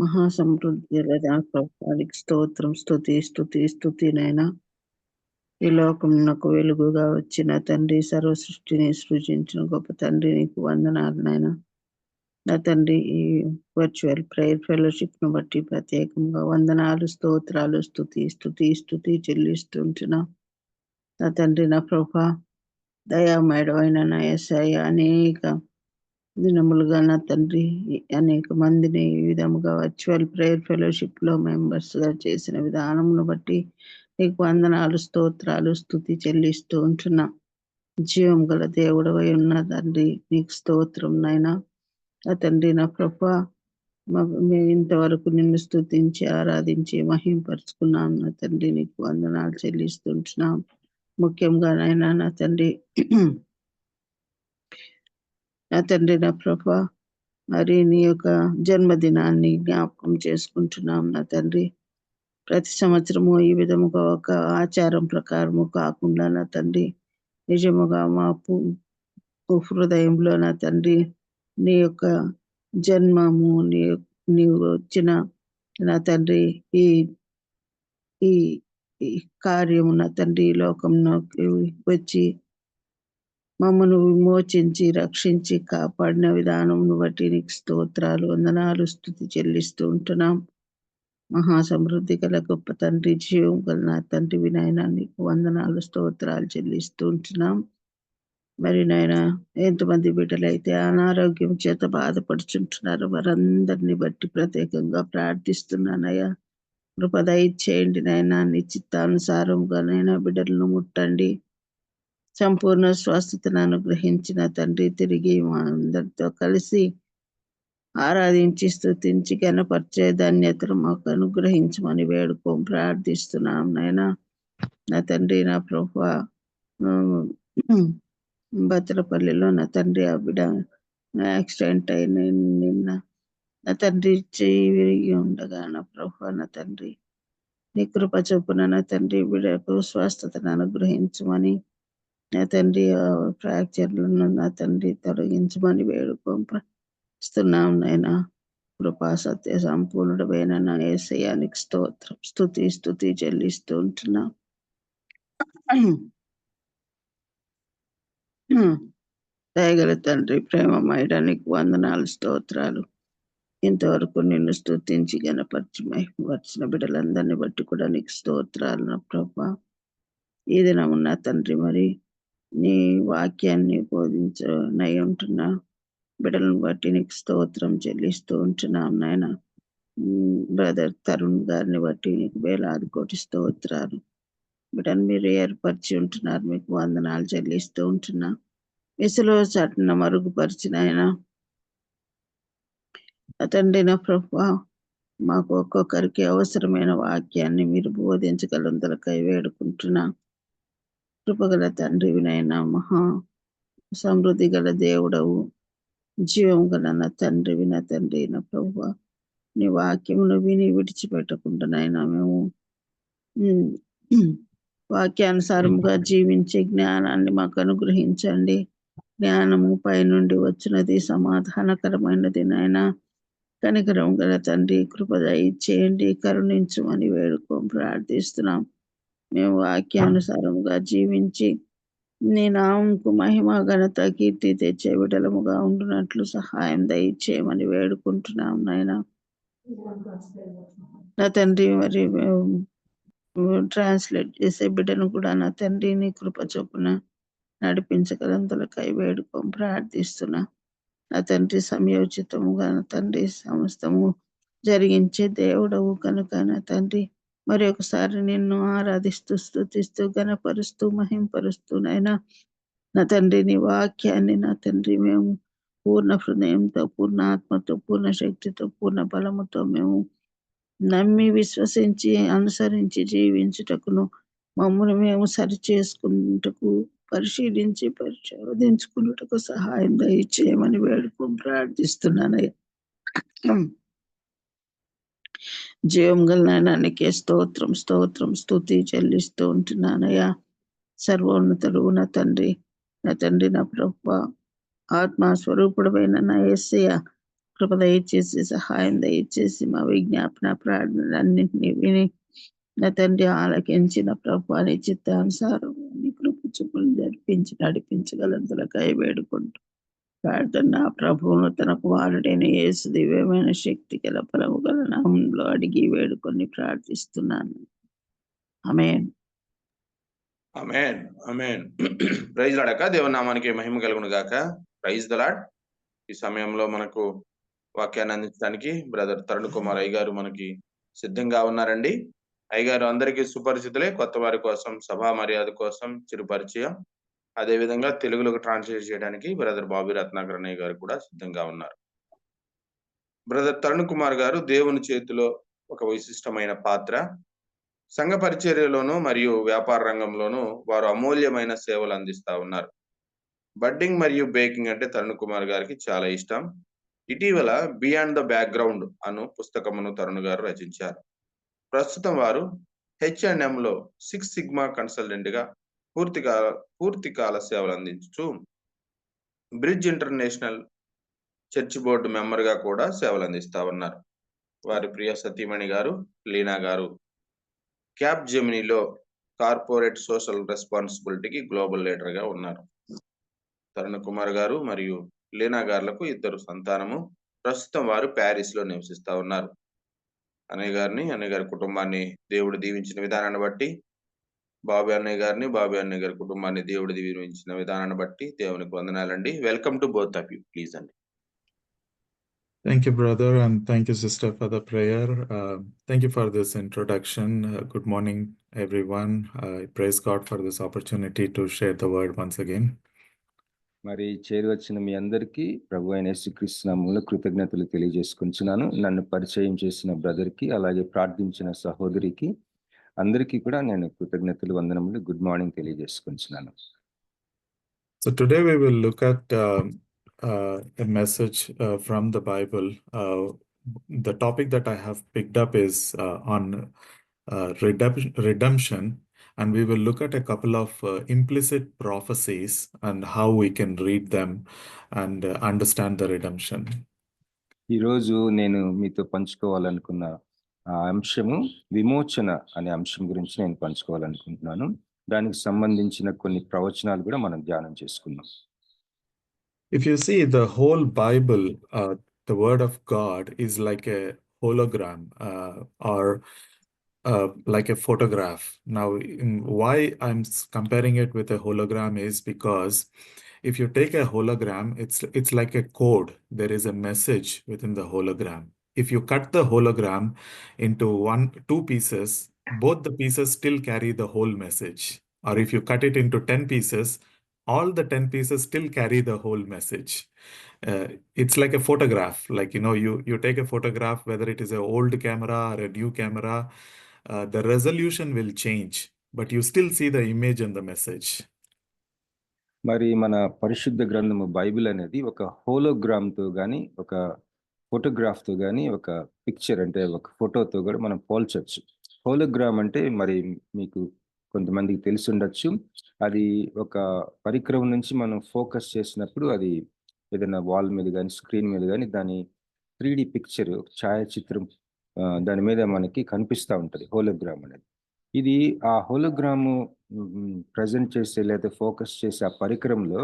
మహాసమృద్ధి గల ప్రభువానికి స్తోత్రం. స్తుతి నైనా. ఈ లోకమునకు వెలుగుగా వచ్చిన తండ్రి, సర్వ సృష్టిని సృజించిన గొప్ప తండ్రి, నీకు వందనాలు నాయన. నా తండ్రి, ఈ వర్చువల్ ప్రేయర్ ఫెలోషిప్ ను బట్టి ప్రత్యేకంగా వందనాలు, స్తోత్రాలు, స్తుతి చెల్లిస్తుంటున్నా. నా తండ్రి, నా ప్రభా, దయామయుడైన నా యేసయ్య, అనేక దినములుగా నా తండ్రి అనేక మందిని ఈ విధముగా వర్చువల్ ప్రేయర్ ఫెలోషిప్ లో మెంబర్స్ గా చేసిన విధానమును బట్టి నీకు వందనాలు, స్తోత్రాలు, స్తుతి చెల్లిస్తూ ఉంటున్నా. జీవం గల దేవుడవై ఉన్న తండ్రి, నీకు స్తోత్రం నాయన. నా తండ్రి, నా ప్రభా, మేము ఇంతవరకు నిన్ను స్తుతించి ఆరాధించి మహింపరుచుకున్నాం. నా తండ్రి, నీకు వందనాలు చెల్లిస్తుంటున్నాం. ముఖ్యంగా నాయన, నా తండ్రి, నా తండ్రి, నా ప్రభా, మరి నీ యొక్క జన్మదినాన్ని జ్ఞాపకం చేసుకుంటున్నాం. నా తండ్రి, ప్రతి సంవత్సరము ఈ విధముగా ఒక ఆచారం ప్రకారము కాకుండా నా తండ్రి, నిజముగా మా హృదయంలో నా తండ్రి, నీ యొక్క జన్మము, నీవు వచ్చిన నా తండ్రి ఈ ఈ కార్యము నా తండ్రి లోకంలోకి వచ్చి మమ్మను విమోచించి రక్షించి కాపాడిన విధానమును బట్టి నీకు స్తోత్రాలు, వందనాలు, స్తుతి చెల్లిస్తూ ఉంటున్నాం. మహాసమృద్ధి గల గొప్ప తండ్రి, జీవం గల నా తండ్రి వినాయన, నీకు వందనాలు, స్తోత్రాలు చెల్లిస్తూ ఉంటున్నాం. మరి నాయన, ఎంతమంది బిడ్డలైతే అనారోగ్యం చేత బాధపడుచుంటున్నారు, వారందరినీ బట్టి ప్రత్యేకంగా ప్రార్థిస్తున్నానయ్యా. కృప దయచేయండి నాయన. నీ చిత్తానుసారంగా నైనా బిడ్డలను ముట్టండి. సంపూర్ణ స్వస్థతను అనుగ్రహించిన తండ్రి, తిరిగి మా అందరితో కలిసి ఆరాధించి స్తుతించి ఘనపరిచే ధన్యతను మాకు అనుగ్రహించమని వేడుకోం ప్రార్థిస్తున్నాం నాయన. నా తండ్రి, నా ప్రభువా, బత్తలపల్లిలో నా తండ్రి ఆ బిడ్డ యాక్సిడెంట్ అయిన నిన్న నా తండ్రి చెయ్యి విరిగి ఉండగా నా ప్రభువా, నా తండ్రి నీ కృప చొప్పున నా తండ్రి బిడ్డకు స్వస్థతను అనుగ్రహించమని, నా తండ్రి ఫ్రాక్చర్లను నా తండ్రి తొలగించమని వేడుకోం ప్రార్థిస్తున్నాం నాయన. కృపా సత్య సంపూర్ణుడమైన నా యేసయ్యానికి స్తోత్రం, స్తుతి చెల్లిస్తూ ఉంటున్నాం. దయగల తండ్రి, ప్రేమమయడానికి వందనాలు, స్తోత్రాలు. ఇంతవరకు నిన్ను స్తుతించి గణపరిచి మహిమపరిచిన బిడ్డలందరినీ బట్టి కూడా నీకు స్తోత్రాలు నా ప్రభా. ఈ దినమున్న తండ్రి, మరి నీ వాక్యాన్ని బోధించనై ఉంటున్న బిడ్డలను బట్టి నీకు స్తోత్రం చెల్లిస్తూ ఉంటున్నాం నాయన. బ్రదర్ తరుణ్ గారిని బట్టి నీకు వేలాది కోటి స్తోత్రాలు. బిడ్డను మీరు ఏర్పరిచి ఉంటున్నారు, మీకు వందనాలు చెల్లిస్తూ ఉంటున్నా. విసులో చట్న మరుగుపరిచిన ఆయన తండ్రి, నా ప్రభా, మాకు ఒక్కొక్కరికి అవసరమైన వాక్యాన్ని మీరు బోధించగలందరికై వేడుకుంటున్నా. కృపగల తండ్రి వినైనా, మహా సమృద్ధి గల దేవుడవు, జీవం గల నా తండ్రి విన తండ్రి, నా ప్రభా, నీ వాక్యమును విని విడిచిపెట్టకుండా నాయన మేము వాక్యానుసారముగా జీవించే జ్ఞానాన్ని మాకు అనుగ్రహించండి. జ్ఞానము పైనుండి వచ్చినది, సమాధానకరమైనది నాయన. కనికరం గల తండ్రి, కృప దయచేయండి, కరుణించమని వేడుకోం ప్రార్థిస్తున్నాం. మేము వాక్యానుసారముగా జీవించి నీ నామముకు మహిమ, ఘనత, కీర్తి తెచ్చే విడలముగా ఉండునట్లు సహాయం దయచేయమని వేడుకుంటున్నాం నాయన. నా తండ్రి, మరి ట్రాన్స్లేట్ చేసే బిడ్డను కూడా నా తండ్రి నీ కృప చొప్పున నడిపించగలంతలకై వేడుకోం ప్రార్థిస్తున్నా. నా తండ్రి, సమయోచితముగా నా తండ్రి సమస్తము జరిగించే దేవుడవు కనుక నా తండ్రి, మరి ఒకసారి నిన్ను ఆరాధిస్తూ స్తుతిస్తూ ఘనపరుస్తూ మహింపరుస్తూ నైనా నా తండ్రి నీ వాక్యాన్ని నా తండ్రి మేము పూర్ణ హృదయంతో, పూర్ణ ఆత్మతో, పూర్ణ శక్తితో, పూర్ణ బలముతో మేము నమ్మి విశ్వసించి అనుసరించి జీవించుటకును, మమ్మల్ని మేము సరి చేసుకుంటకు, పరిశీలించి పరిశోధించుకున్నటకు సహాయం దయచేయమని వేడుకొని ప్రార్థిస్తున్నానయ్యా. జీవం గల నాయనానికే స్తోత్రం, స్తుతి చెల్లిస్తూ ఉంటున్నానయ్యా. సర్వోన్నతుడు నా తండ్రి, నా తండ్రి, నా ప్రభువా, ఆత్మ స్వరూపుడమైన నా యేసయ్య, కృప దయచేసి సహాయం దయచేసి మా విజ్ఞాపన ప్రార్థనలన్నింటినీ విని నా తండ్రి ఆలకించిన ప్రభు నీ చిత్తానుసారం నీ కృప చూపులు జరిపించి నడిపించగలంతలకై వేడుకుంటూ ప్రార్థన నా ప్రభువును తన కుమారుడైన యేసు దివ్యమైన శక్తి గల బలము గల నామంలో అడిగి వేడుకొని ప్రార్థిస్తున్నాను. ఆమేన్. ఆమేన్. ఆమేన్. ప్రైజ్ లార్డ్ అక్క. దేవుని నామానికి మహిమ కలుగును గాక. Praise the Lord. ఈ సమయంలో మనకు వాక్యాన్ని అందించడానికి బ్రదర్ తరుణ్ కుమార్ అయ్యగారు మనకి సిద్ధంగా ఉన్నారండి. అయ్యగారు అందరికీ సుపరిచితులే. కొత్త వారి కోసం సభా మర్యాద కోసం చిరు పరిచయం. అదేవిధంగా తెలుగులోకి ట్రాన్స్లేట్ చేయడానికి బ్రదర్ బాబీ రత్నాకర్ అన్నయ్య గారు కూడా సిద్ధంగా ఉన్నారు. బ్రదర్ తరుణ్ కుమార్ గారు దేవుని చేతిలో ఒక విశిష్టమైన పాత్ర. సంఘ పరిచర్యలోను మరియు వ్యాపార రంగంలోనూ వారు అమూల్యమైన సేవలు అందిస్తా ఉన్నారు. బడ్డింగ్ మరియు బేకింగ్ అంటే తరుణ్ కుమార్ గారికి చాలా ఇష్టం. ఇటీవల బియాండ్ ద బ్యాక్గ్రౌండ్ అను పుస్తకమును తరుణ్ గారు రచించారు. ప్రస్తుతం వారు H&M లో 6 సిగ్మా కన్సల్టెంట్ గా పూర్తికాల సేవలు అందించుతూ bridge international church board member గా కూడా సేవలు అందిస్తా ఉన్నారు. వారి ప్రియ సతీమణి గారు లీనా గారు క్యాప్ జెమినీలో కార్పొరేట్ సోషల్ రెస్పాన్సిబిలిటీకి గ్లోబల్ లీడర్ గా ఉన్నారు. తరుణ్ కుమార్ గారు మరియు లీనా గారులకు 2 సంతానము. ప్రస్తుతం వారు ప్యారిస్ లో నివసిస్తా ఉన్నారు. అన్నయ్య గారి కుటుంబాన్ని దేవుడు దీవించిన విధానాన్ని బట్టి, బాబీ అన్నయ్య గారి కుటుంబాన్ని దేవుడు దీవించిన విధానాన్ని బట్టి దేవునికి వందనాలండి. Welcome to both of you. Please అండి. Thank you, brother, and thank you, sister, for the prayer. Thank you for this introduction. Good morning, everyone. I praise God for this opportunity to share the word once again. మరి చేరి వచ్చిన మీ అందరికీ ప్రభు అయిన యేసుక్రీస్తు నామములో కృతజ్ఞతలు తెలియజేసుకుంటున్నాను. నన్ను పరిచయం చేసిన బ్రదర్కి, అలాగే ప్రార్థించిన సహోదరికి అందరికీ కూడా నేను కృతజ్ఞతలు వందనములు గుడ్ మార్నింగ్ తెలియజేసుకుంటున్నాను. So today we will look at a message from the Bible. The topic that I have picked up is on redemption, and we will look at a couple of implicit prophecies and how we can read them and understand the redemption. ఈరోజు నేను మీతో పంచుకోవాలనుకున్న అంశము విమోచన అనే అంశం గురించి నేను పంచుకోవాలనుకుంటున్నాను. దానికి సంబంధించిన కొన్ని ప్రవచనాలు కూడా మనం ధ్యానం చేసుకుందాం. If you see the whole Bible, the word of God is like a hologram or like a photograph. Now, why I'm comparing it with a hologram is because if you take a hologram, it's like a code. There is a message within the hologram. If you cut the hologram into 2 pieces, both the pieces still carry the whole message. Or if you cut it into 10 pieces, all the 10 pieces still carry the whole message. It's like a photograph. Like, you take a photograph, whether it is an old camera or a new camera, the resolution will change, but you still see the image and the message. మరి మన పరిశుద్ధ గ్రంథము Bible అనేది ఒక హోలోగ్రామ్తో కానీ, ఒక ఫోటోగ్రాఫ్తో కానీ, ఒక పిక్చర్ అంటే ఒక ఫోటోతో కూడా మనం పోల్చొచ్చు. హోలోగ్రామ్ అంటే మరి మీకు కొంతమందికి తెలిసి ఉండొచ్చు. అది ఒక పరికరం నుంచి మనం ఫోకస్ చేసినప్పుడు అది ఏదైనా వాల్ మీద కానీ, స్క్రీన్ మీద కానీ దాని 3D పిక్చర్, ఛాయాచిత్రం దాని మీద మనకి కనిపిస్తూ ఉంటుంది హోలోగ్రామ్ అనేది. ఇది ఆ హోలోగ్రాము ప్రజెంట్ చేసే లేదా ఫోకస్ చేసే ఆ పరికరంలో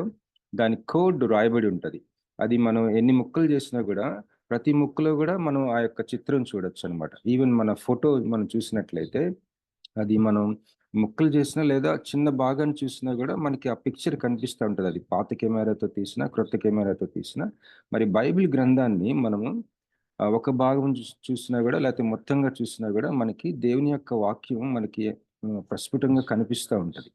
దాని కోడ్ రాయబడి ఉంటుంది. అది మనం ఎన్ని ముక్కలు చేసినా కూడా ప్రతి ముక్కలో కూడా మనం ఆ యొక్క చిత్రం చూడొచ్చు అనమాట. ఈవెన్ మన ఫోటో మనం చూసినట్లయితే అది మనం ముక్కలు చేసినా లేదా చిన్న భాగాన్ని చూసినా కూడా మనకి ఆ పిక్చర్ కనిపిస్తూ ఉంటుంది. అది పాత కెమెరాతో తీసినా, క్రొత్త కెమెరాతో తీసినా. మరి బైబిల్ గ్రంథాన్ని మనము ఒక భాగం చూసినా కూడా లేకపోతే మొత్తంగా చూసినా కూడా మనకి దేవుని యొక్క వాక్యం మనకి ప్రస్ఫుటంగా కనిపిస్తూ ఉంటుంది.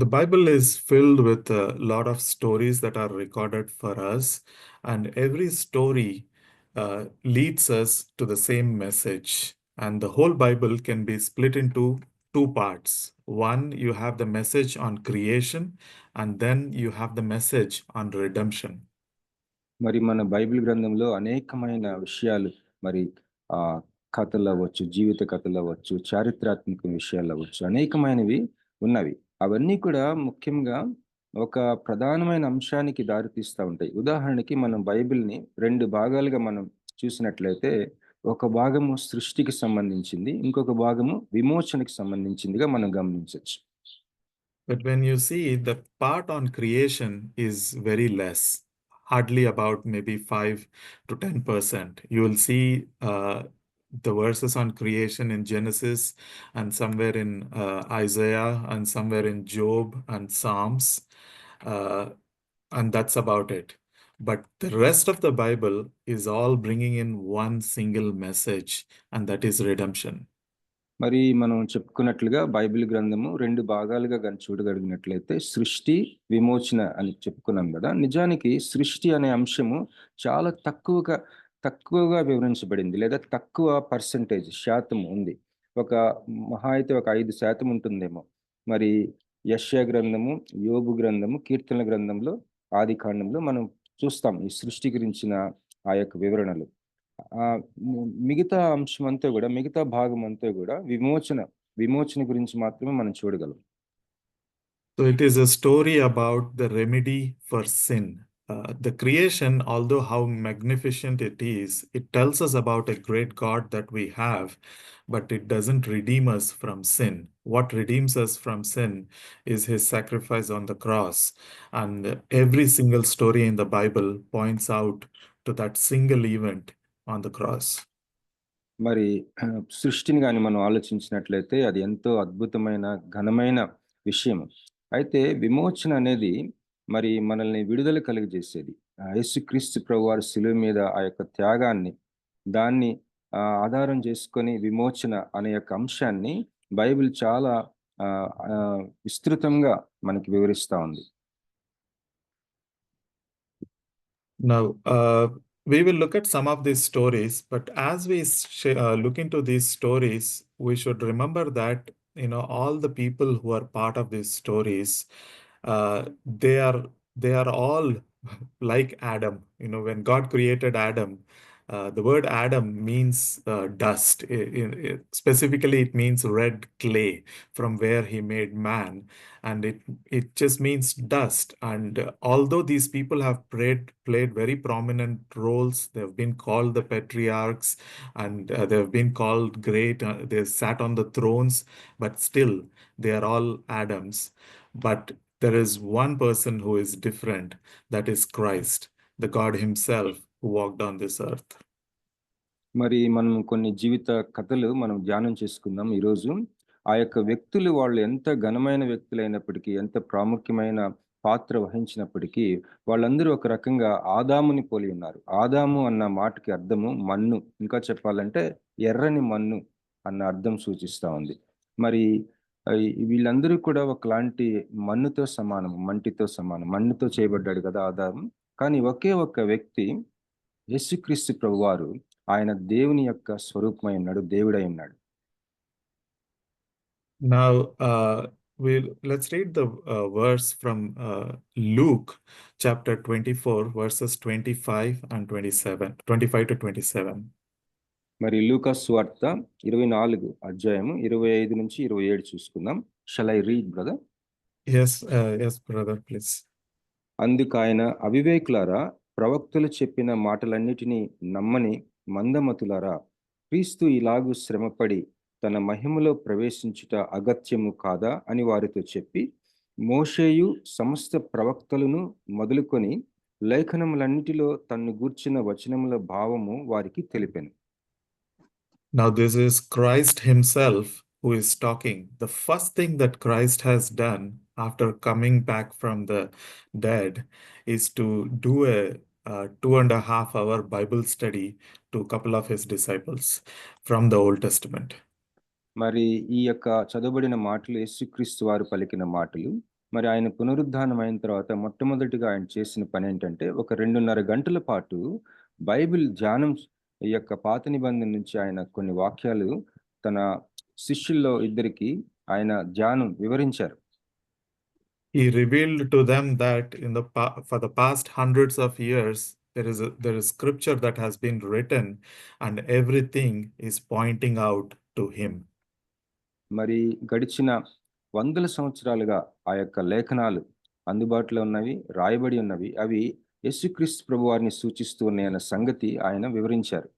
The Bible is filled with a lot of stories that are recorded for us, and every story leads us to the same message. And the whole Bible can be split into 2 parts. One, you have the message on creation, and then you have the message on redemption. మరి మన Bible గ్రంథంలో అనేకమైన విషయాలు, మరి కథలు అవ్వచ్చు, జీవిత కథలు అవ్వచ్చు, చారిత్రాత్మక విషయాలు అవ్వచ్చు, అనేకమైనవి ఉన్నవి. అవన్నీ కూడా ముఖ్యంగా ఒక ప్రధానమైన అంశానికి దారితీస్తూ ఉంటాయి. ఉదాహరణకి మనం బైబిల్ని 2 భాగాలుగా మనం చూసినట్లయితే ఒక భాగము సృష్టికి సంబంధించింది, ఇంకొక భాగము విమోచనకి సంబంధించిందిగా మనం గమనించవచ్చు. But when you see, the part on creation is very less, hardly about maybe 5 to 10%. You will see the verses on creation in Genesis and somewhere in Isaiah and somewhere in Job and Psalms, uh, and that's about it. But the rest of the Bible is all bringing in one single message, and that is redemption. మరి మనం చెప్పుకున్నట్లుగా Bible గ్రంథము 2 భాగాలుగా కానీ చూడగలిగినట్లయితే సృష్టి, విమోచన అని చెప్పుకున్నాం కదా. నిజానికి సృష్టి అనే అంశము చాలా తక్కువగా వివరించబడింది, లేదా తక్కువ శాతం ఉంది. ఒక మహా అయితే ఒక 5% ఉంటుందేమో. మరి యెషయా గ్రంథము, యోబు గ్రంథము, కీర్తనల గ్రంథంలో, ఆది కాండంలో మనం చూస్తాం ఈ సృష్టి గురించిన ఆ యొక్క వివరణలు. మిగతా అంశం అంతా కూడా, మిగతా భాగం అంతా కూడా విమోచన గురించి మాత్రమే మనం చూడగలం. So it is a story about the remedy for sin. The creation, although how magnificent it tells us about a great God that we have, but it doesn't redeem us from sin. What redeems us from sin is his sacrifice on the cross. And every single story in the Bible points out to that single event on the cross. మరి సృష్టిని కానీ మనం ఆలోచించినట్లయితే అది ఎంతో అద్భుతమైన, ఘనమైన విషయం. అయితే విమోచన అనేది మరి మనల్ని విడుదల కలిగజేసేది. యేసుక్రీస్తు ప్రభువారు శిలువ మీద ఆ యొక్క త్యాగాన్ని, దాన్ని ఆధారం చేసుకొని విమోచన అనే యొక్క అంశాన్ని బైబిల్ చాలా విస్తృతంగా మనకి వివరిస్తూ ఉంది. Now, we will look at some of these stories, but as we look into these stories, we should remember that, all the people who are part of these stories, they are all like Adam. When God created Adam, the word Adam means dust. Specifically, it means red clay from where he made man, and it just means dust. And although these people have played very prominent roles, they've been called the patriarchs, and they've been called great. They sat on the thrones, but still they are all Adams. But there is one person who is different, that is Christ, the God himself who walked on this earth. మరి మనం కొన్ని జీవిత కథలు మనం ధ్యానం చేసుకుందాం ఈరోజు. ఆ యొక్క వ్యక్తులు, వాళ్ళు ఎంత ఘనమైన వ్యక్తులైనప్పటికీ, ఎంత ప్రాముఖ్యమైన పాత్ర వహించినప్పటికీ, వాళ్ళందరూ ఒక రకంగా ఆదాముని పోలి ఉన్నారు. ఆదాము అన్న మాటకి అర్థము మన్ను, ఇంకా చెప్పాలంటే ఎర్రని మన్ను అన్న అర్థం సూచిస్తూ ఉంది. మరి వీళ్ళందరూ కూడా ఒకలాంటి మన్నుతో సమానం, మంటితో సమానం. మన్నుతో చేయబడ్డాడు కదా ఆదాము. కానీ ఒకే ఒక్క వ్యక్తి యేసుక్రీస్తు ప్రభువారు, ఆయన దేవుని యొక్క స్వరూపమై ఉన్నాడు, దేవుడై ఉన్నాడు. Now, let's read the verse from Luke chapter 24, verses 25 and 27, 25 to 27. మరి లూకా సువార్త 24 అధ్యాయము 25 నుంచి 27 చూసుకుందాం. Shall I read, brother? Yes, brother, please. అందుకు ఆయన, అవివేకులారా, ప్రవక్తలు చెప్పిన మాటలన్నిటినీ నమ్మని మందమతులారా, క్రీస్తు ఇలాగు శ్రమపడి తన మహిమలో ప్రవేశించుట అగత్యము కాదా అని వారితో చెప్పి, మోషేయు సమస్త ప్రవక్తలను మొదలుకొని లేఖనములన్నిటిలో తన్ను గూర్చిన వచనముల భావము వారికి తెలిపెను. Now this is Christ himself who is talking. The first thing that Christ has done after coming back from the dead is to do a 2.5 hour Bible study to a couple of his disciples from the Old Testament. మరి ఈ యొక్క చదవబడిన మాటలు యేసుక్రీస్తు వారు పలికిన మాటలు. మరి ఆయన పునరుద్ధానం అయిన తర్వాత మొట్టమొదటిగా ఆయన చేసిన పని ఏంటంటే, ఒక 2.5 గంటల పాటు బైబిల్ ధ్యానం, ఈ యొక్క పాత నిబంధన నుంచి ఆయన కొన్ని వాక్యాలు తన శిష్యుల్లో ఇద్దరికి ఆయన ధ్యానం వివరించారు. He revealed to them that for the past hundreds of years, there is scripture that has been written and everything is pointing out to him. మరి గడిచిన 100 సంవత్సరాలుగా ఆ యొక్క లేఖనాలు అందుబాటులో ఉన్నవి, రాయబడి ఉన్నవి. అవి యేసుక్రీస్తు ప్రభువారిని సూచిస్తూ ఉన్నాయన్న సంగతి ఆయన వివరించారు.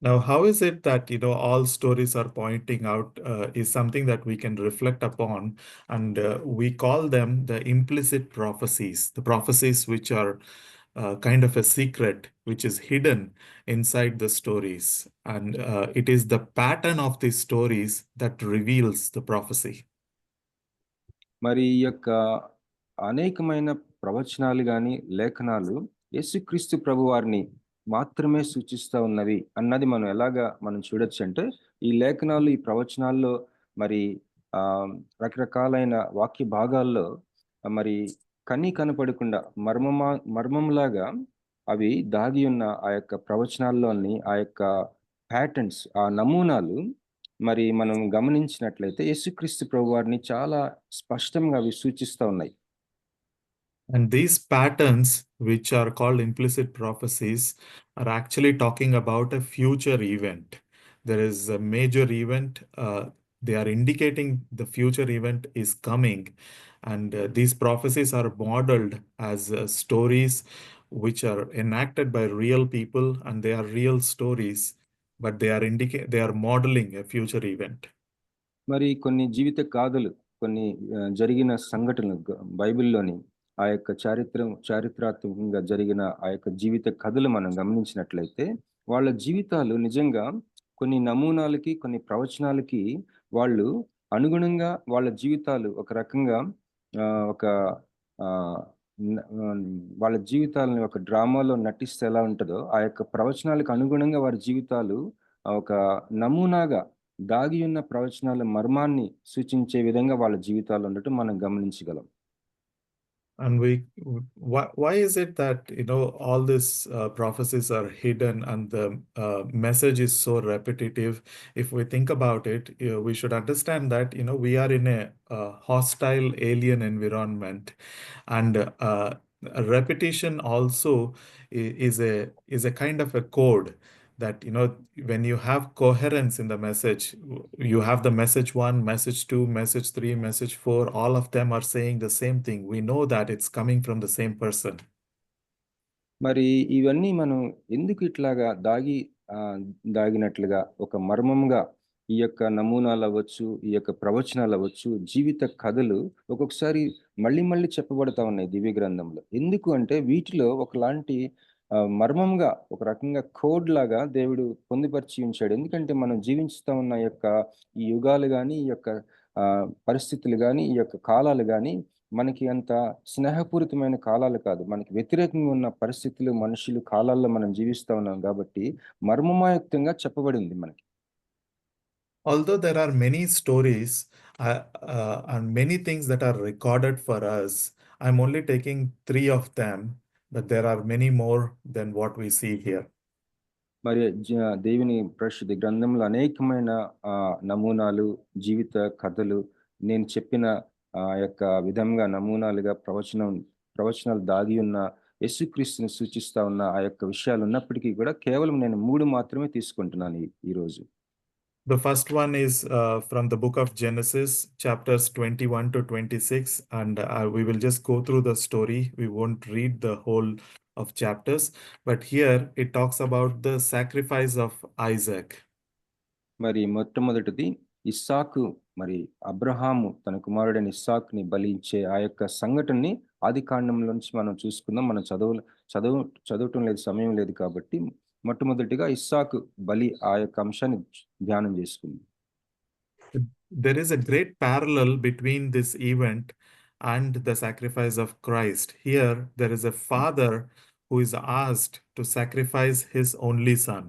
Now, how is it that all stories are pointing out is something that we can reflect upon, and we call them the implicit prophecies, the prophecies which are kind of a secret, which is hidden inside the stories, and it is the pattern of these stories that reveals the prophecy. మరి ఈ యొక్క అనేకమైన ప్రవచనాలు గాని, లేఖనాలు యేసుక్రీస్తు ప్రభువారిని మాత్రమే సూచిస్తా ఉన్నవి అన్నది మనం చూడొచ్చు అంటే, ఈ లేఖనాలు, ఈ ప్రవచనాల్లో మరి రకరకాలైన వాక్య భాగాల్లో మరి కనపడకుండా మర్మంలాగా అవి దాగి ఉన్న ఆ యొక్క ప్రవచనాల్లోని ఆ యొక్క ప్యాటర్న్స్, ఆ నమూనాలు మరి మనం గమనించినట్లయితే యేసుక్రీస్తు ప్రభువారిని చాలా స్పష్టంగా అవి సూచిస్తా ఉన్నాయి. And these patterns, which are called implicit prophecies, are actually talking about a future event. There is a major event. They are indicating the future event is coming. And these prophecies are modeled as stories which are enacted by real people, and they are real stories, but they are modeling a future event. మరి కొన్ని జీవిత గాథలు, కొన్ని జరిగిన సంఘటనలు బైబిల్లోని ఆ యొక్క చారిత్రాత్మకంగా జరిగిన ఆ యొక్క జీవిత కథలు మనం గమనించినట్లయితే, వాళ్ళ జీవితాలు నిజంగా కొన్ని నమూనాలకి, కొన్ని ప్రవచనాలకి వాళ్ళు అనుగుణంగా వాళ్ళ జీవితాలు ఒక రకంగా ఒక వాళ్ళ జీవితాలను ఒక డ్రామాలో నటిస్తే ఎలా ఉంటుందో, ఆ యొక్క ప్రవచనాలకు అనుగుణంగా వారి జీవితాలు ఒక నమూనాగా దాగి ఉన్న ప్రవచనాల మర్మాన్ని సూచించే విధంగా వాళ్ళ జీవితాలు ఉండటం మనం గమనించగలం. And why is it that all these prophecies are hidden and the message is so repetitive? If we think about it, we should understand that we are in a hostile alien environment, and repetition also is a kind of a code that when you have coherence in the message, you have the message 1, message 2, message 3, message 4, all of them are saying the same thing. We know that it's coming from the same person. మరి ఇవన్నీ మనం ఎందుకు ఇట్లాగా దాగినట్లుగా ఒక మర్మంగా ఈ యొక్క నమూనాలు అవ్వచ్చు, ఈ యొక్క ప్రవచనాలు అవ్వచ్చు, జీవిత కథలు ఒక్కొక్కసారి మళ్ళీ చెప్పబడతా ఉన్నాయి దివ్య గ్రంథంలో. ఎందుకు అంటే వీటిలో ఒకలాంటి మర్మంగా, ఒక రకంగా కోడ్ లాగా దేవుడు పొందుపరిచి ఉంచాడు. ఎందుకంటే మనం జీవించుతా ఉన్న యొక్క ఈ యుగాలు కానీ, ఈ యొక్క పరిస్థితులు కానీ, ఈ యొక్క కాలాలు కానీ మనకి అంత స్నేహపూరితమైన కాలాలు కాదు. మనకి వ్యతిరేకంగా ఉన్న పరిస్థితులు, మనుషులు, కాలాల్లో మనం జీవిస్తా ఉన్నాం కాబట్టి మర్మమాయుక్తంగా చెప్పబడింది మనకి. Although there are many stories and many things that are recorded for us, I'm only taking 3 of them, but there are many more than what we see here. మరి దేవుని పరిశుద్ధ గ్రంథంలో అనేకమైన నమూనాలు, జీవిత కథలు, నేను చెప్పిన యొక్క విధంగా నమూనాలుగా ప్రవచనాలు దాగి ఉన్న యేసుక్రీస్తుని సూచిస్తా ఉన్న ఆ యొక్క విషయాలు ఉన్నప్పటికీ కూడా కేవలం నేను 3 మాత్రమే తీసుకుంటున్నాను ఈరోజు. The first one is from the book of Genesis, chapters 21 to 26, and we will just go through the story. We won't read the whole of chapters, but here it talks about the sacrifice of Isaac. మరి మొట్టమొదటిది ఇస్సాకు, మరి అబ్రహాము తన కుమారుడైన ఇస్సాకుని బలించే ఆ యొక్క సంఘటనని ఆదికాండం నుంచి మనం చూసుకుందాం. మనం చదవటం లేదు, సమయం లేదు కాబట్టి మొట్టమొదటిగా ఇస్సాకు బలి ఆ యొక్క అంశాన్ని ధ్యానం చేసుకుందాం. There is a great parallel between this event and the sacrifice of Christ. Here there is a father who is asked to sacrifice his only son.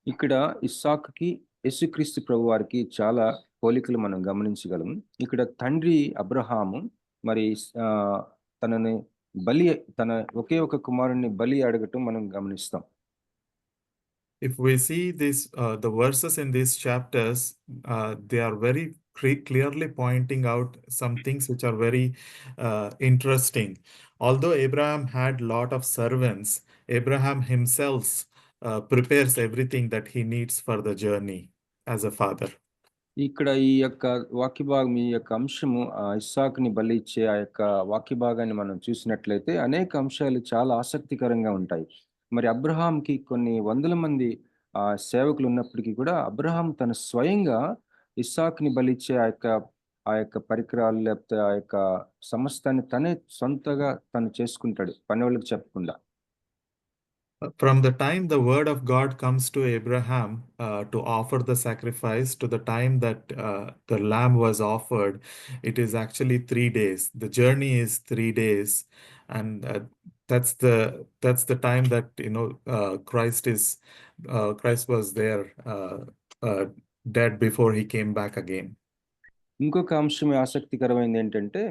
ఇక్కడ ఇస్సాకుకి యేసుక్రీస్తు ప్రభువారికి చాలా పోలికలు మనం గమనించగలం. ఇక్కడ తండ్రి అబ్రహాము మరి తన ఒకే ఒక కుమారుణ్ణి బలి అడగటం మనం గమనిస్తాం. If we see this, the verses in these chapters, they are very clearly pointing out some things which are very interesting. Although Abraham had a lot of servants, Abraham himself prepares everything that he needs for the journey as a father. ఇక్కడ ఈ యొక్క వాక్య భాగం, ఈ యొక్క అంశము ఇస్సాకుని బలి ఇచ్చే ఆ యొక్క వాక్య భాగాన్ని మనం చూసినట్లయితే అనేక అంశాలు చాలా ఆసక్తికరంగా ఉంటాయి. మరి అబ్రహాంకి కొన్ని వందల మంది సేవకులు ఉన్నప్పటికీ కూడా అబ్రహాం తన స్వయంగా ఇస్సాకుని బలి ఇచ్చే ఆ యొక్క పరికరాలు లేకపోతే ఆ యొక్క సమస్తాన్ని తనే సొంతగా తను చేసుకుంటాడు, పని వాళ్ళకి చెప్పకుండా. From the time the word of God comes to Abraham to offer the sacrifice to the time that the lamb was offered, it is actually 3 days. The journey is 3 days, and that's the time that Christ was there dead before he came back again. ఇంకొక అంశం ఆసక్తికరమైనది ఏంటంటే,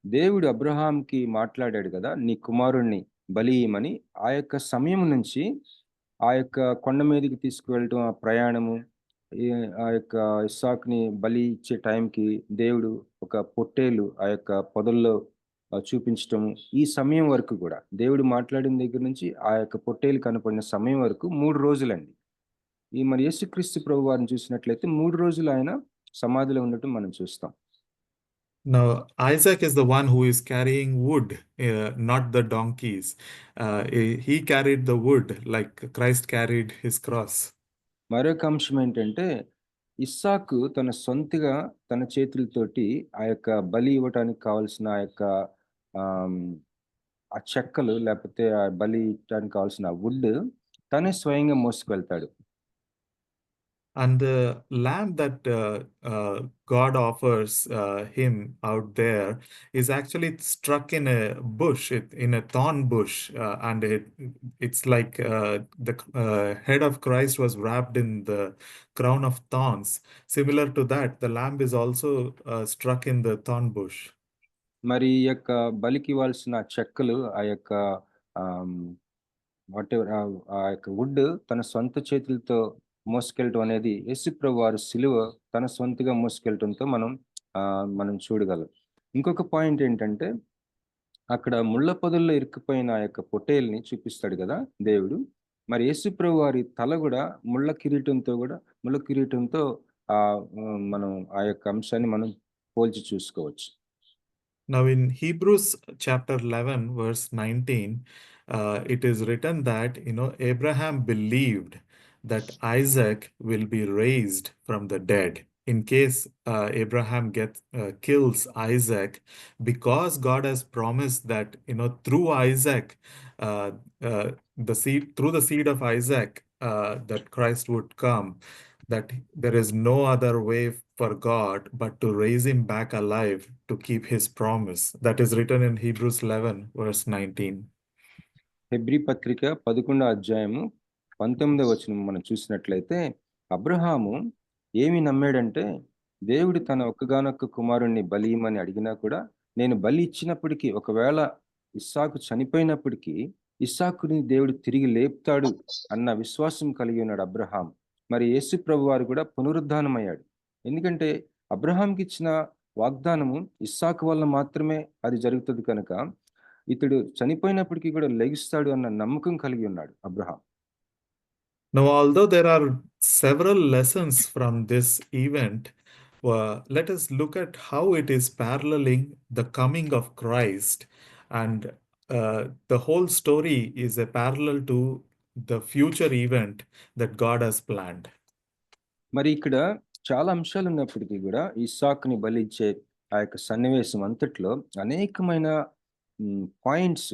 దేవుడు అబ్రహాంకి మాట్లాడాడు కదా, నీ కుమారుణ్ణి బలి ఇయ్యమని. ఆ యొక్క సమయం నుంచి ఆ యొక్క కొండ మీదకి తీసుకువెళ్ళటం, ఆ ప్రయాణము, ఆ యొక్క ఇస్సాకుని బలి ఇచ్చే టైంకి దేవుడు ఒక పొట్టేలు ఆ యొక్క పొదల్లో చూపించటము, ఈ సమయం వరకు కూడా దేవుడు మాట్లాడిన దగ్గర నుంచి ఆ యొక్క పొట్టేలు కనపడిన సమయం వరకు 3 రోజులండి. ఈ మరి యేసుక్రీస్తు ప్రభు వారిని చూసినట్లయితే 3 రోజులు ఆయన సమాధిలో ఉండటం మనం చూస్తాం. Now, Isaac is the one who is carrying wood, not the donkeys. He carried the wood like Christ carried his cross. మరొక అంశం ఏంటంటే, ఇస్సాకు తన సొంతగా తన చేతులతోటి ఆ యొక్క బలి ఇవ్వటానికి కావాల్సిన ఆ యొక్క ఆ చెక్కలు లేకపోతే ఆ బలి ఇవ్వటానికి కావాల్సిన వుడ్ తనే స్వయంగా మోసుకువెళ్తాడు. And the lamb that God offers him out there is actually struck in a bush, in a thorn bush, and it's like the head of Christ was wrapped in the crown of thorns. Similar to that, the lamb is also struck in the thorn bush. మరి ఈ యొక్క బలికి ఇవ్వాల్సిన చెక్కలు ఆ యొక్క whatever ఆ యొక్క వుడ్ తన సొంత చేతులతో మోసుకెళ్ళటం అనేది యేసుప్రభు వారు సిలువ తన సొంతగా మోసుకెళ్ళటంతో మనం చూడగలం. ఇంకొక పాయింట్ ఏంటంటే, అక్కడ ముళ్ళ పొదల్లో ఇరుక్కుపోయిన ఆ యొక్క పొట్టేల్ని చూపిస్తాడు కదా దేవుడు. మరి యేసుప్రభు వారి తల కూడా ముళ్ళ కిరీటంతో మనం ఆ యొక్క అంశాన్ని మనం పోల్చి చూసుకోవచ్చు. Now in Hebrews chapter 11 verse 19, it is written that Abraham believed that Isaac will be raised from the dead. In case Abraham kills Isaac, because God has promised that through Isaac, through the seed of Isaac, that Christ would come, that there is no other way for God but to raise him back alive to keep his promise. That is written in Hebrews 11 verse 19. Hebrew పత్రిక 11వ అధ్యాయము 19వ వచనం మనం చూసినట్లయితే, అబ్రహాము ఏమి నమ్మాడంటే, దేవుడు తన ఒక్కగానొక్క కుమారుణ్ణి బలి ఇమ్మని అడిగినా కూడా, నేను బలి ఇచ్చినప్పటికీ, ఒకవేళ ఇస్సాకు చనిపోయినప్పటికీ ఇస్సాకుని దేవుడు తిరిగి లేపుతాడు అన్న విశ్వాసం కలిగి ఉన్నాడు అబ్రహాం. మరి యేసు ప్రభు వారు కూడా పునరుద్ధానమయ్యాడు. ఎందుకంటే అబ్రహాంకి ఇచ్చిన వాగ్దానము ఇస్సాకు వల్ల మాత్రమే అది జరుగుతుంది కనుక ఇతడు చనిపోయినప్పటికీ కూడా లెగిస్తాడు అన్న నమ్మకం కలిగి ఉన్నాడు Abraham. Now, although there are several lessons from this event, let us look at how it is paralleling the coming of Christ, and the whole story is a parallel to the future event that God has planned. మరి ఇక్కడ చాలా అంశాలు ఉన్నప్పటికీ కూడా ఇస్సాకుని బలిచ్చే ఆ యొక్క సన్నివేశం అంతట్లో అనేకమైన పాయింట్స్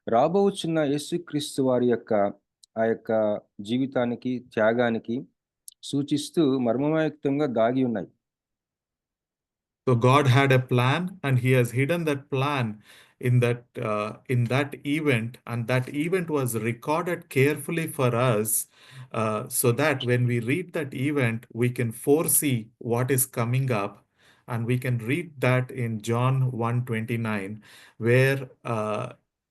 రాబోచున్న యేసుక్రీస్తు వారి యొక్క ఆ యొక్క జీవితానికి, త్యాగానికి సూచిస్తూ మర్మయుక్తంగా దాగి ఉన్నాయి. So God had a plan, and he has hidden that plan in that event, and that event was recorded carefully for us, so that when we read that event, we can foresee what is coming up. And we can read that in John 1:29, where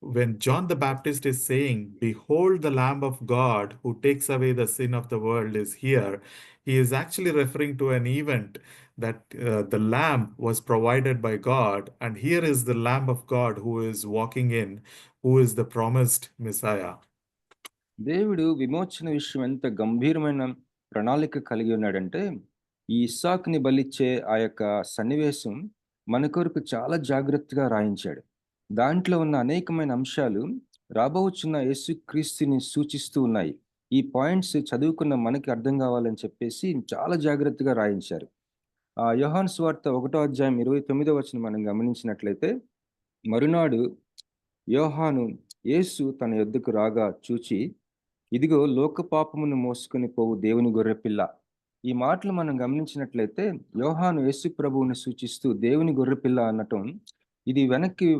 when John the Baptist is saying, "Behold the Lamb of God who takes away the sin of the world is here," he is actually referring to an event that the lamb was provided by God, and here is the Lamb of God who is walking in, who is the promised Messiah. దేవుడు విమోచన విషయం ఎంత గంభీరమైన ప్రణాళిక కలిగి ఉన్నాడంటే, ఈ ఇస్సాకుని బలిచ్చే ఆ యొక్క సన్నివేశం మన కొరకు చాలా జాగ్రత్తగా రాయించాడు. దాంట్లో ఉన్న అనేకమైన అంశాలు రాబోచున్న యేసుక్రీస్తుని సూచిస్తూ ఉన్నాయి. ఈ పాయింట్స్ చదువుకున్న మనకి అర్థం కావాలని చెప్పేసి చాలా జాగ్రత్తగా రాయించారు. యోహాను సువార్త 1వ అధ్యాయం 29వ వచనం మనం గమనించినట్లయితే, మరునాడు యోహాను యేసు తన యొద్దకు రాగా చూచి, ఇదిగో లోక పాపమును మోసుకొని పోవు దేవుని గొర్రెపిల్ల. ఈ మాటలు మనం గమనించినట్లయితే యోహాను యేసు ప్రభువుని సూచిస్తూ దేవుని గొర్రెపిల్ల అనటం, ఇది వెనక్కి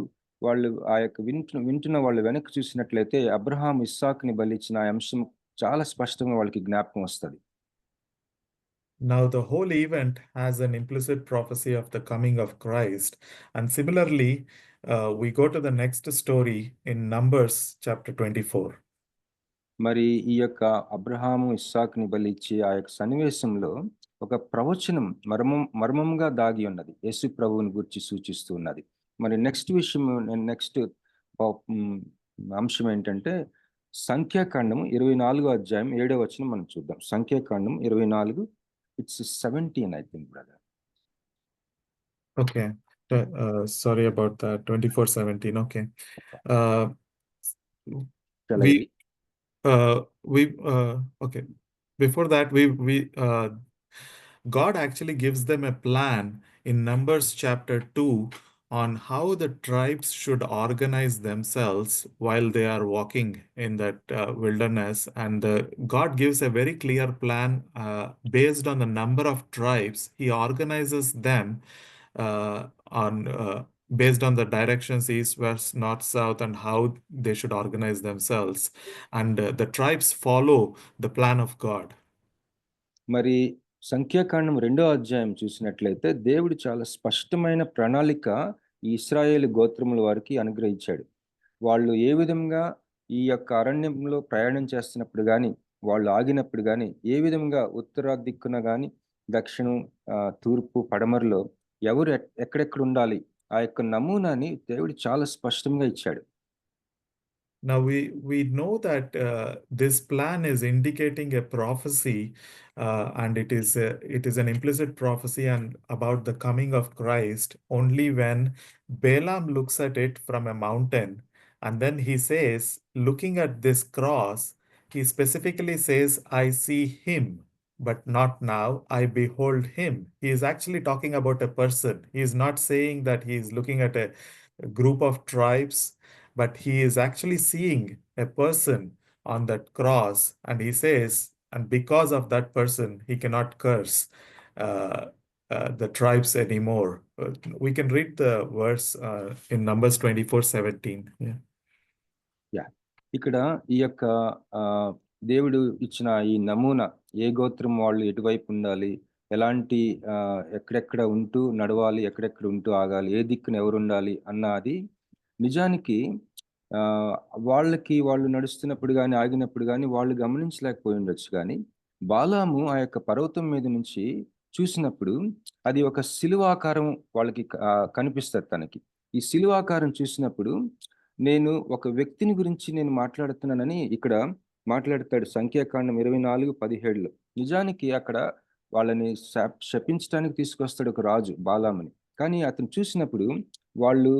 వాళ్ళు ఆ యొక్క వింటున్న వాళ్ళు వెనక్కి చూసినట్లయితే అబ్రహాం ఇస్సాకుని బలిచ్చిన ఆ అంశం చాలా స్పష్టంగా వాళ్ళకి జ్ఞాపకం వస్తుంది. Now, the whole event has an implicit prophecy of the coming of Christ. And similarly, we go to the next story in Numbers chapter 24. మరి ఈ యొక్క అబ్రహాము ఇస్సాకుని బలిచ్చి ఆ యొక్క సన్నివేశంలో ఒక ప్రవచనం మర్మంగా దాగి ఉన్నది, యేసు ప్రభువుని గురించి సూచిస్తూ ఉన్నది. మరి నెక్స్ట్ అంశం ఏంటంటే సంఖ్యాకాండం 24వ అధ్యాయం 7వ వచనం మనం చూద్దాం. సంఖ్యాకాండం 24, it's 17, I think, brother. Okay. Sorry about that. 24:17. Okay. Shall I read? Okay. Before that, God actually gives them a plan in Numbers chapter 2 on how the tribes should organize themselves while they are walking in that wilderness. And God gives a very clear plan based on the number of tribes. He organizes them based on the directions east, west, north, south, and how they should organize themselves. And the tribes follow the plan of God. మరి సంఖ్యాకాండం 2వ అధ్యాయం చూసినట్లయితే దేవుడు చాలా స్పష్టమైన ప్రణాళిక ఈ ఇశ్రాయేలు గోత్రముల వారికి అనుగ్రహించాడు. వాళ్ళు ఏ విధంగా ఈ యొక్క అరణ్యంలో ప్రయాణం చేస్తున్నప్పుడు కానీ, వాళ్ళు ఆగినప్పుడు కానీ, ఏ విధంగా ఉత్తర దిక్కున కానీ, దక్షిణం, తూర్పు, పడమరలో ఎవరు ఎక్కడెక్కడ ఉండాలి, ఆ యొక్క నమూనాని దేవుడు చాలా స్పష్టంగా ఇచ్చాడు. Now we know that this plan is indicating a prophecy, and it is an implicit prophecy and about the coming of Christ only when Balaam looks at it from a mountain, and then he says, looking at this cross, he specifically says, I see him, but not now, I behold him. He is actually talking about a person. He is not saying that he is looking at a group of tribes, but he is actually seeing a person on that cross, and he says, and because of that person, he cannot curse the tribes anymore. We can read the verse in Numbers 24:17. ఇక్కడ ఈ యొక్క దేవుడు ఇచ్చిన ఈ నమూనా, ఏ గోత్రం వాళ్ళు ఎటువైపు ఉండాలి, ఎలాంటి ఎక్కడెక్కడ ఉంటూ నడవాలి, ఎక్కడెక్కడ ఉంటూ ఆగాలి, ఏ దిక్కున ఎవరు ఉండాలి అన్నది నిజానికి వాళ్ళు నడుస్తున్నప్పుడు కానీ, ఆగినప్పుడు కానీ వాళ్ళు గమనించలేకపోయి ఉండొచ్చు. కానీ బాలాము ఆ యొక్క పర్వతం మీద నుంచి చూసినప్పుడు అది ఒక శిలువాకారం వాళ్ళకి కనిపిస్తుంది తనకి. ఈ శిలువాకారం చూసినప్పుడు నేను ఒక వ్యక్తిని గురించి నేను మాట్లాడుతున్నానని ఇక్కడ మాట్లాడతాడు సంఖ్యాకాండం 24:17లో. నిజానికి అక్కడ వాళ్ళని శపించడానికి తీసుకొస్తాడు ఒక రాజు బాలాముని. కానీ అతను చూసినప్పుడు వాళ్ళు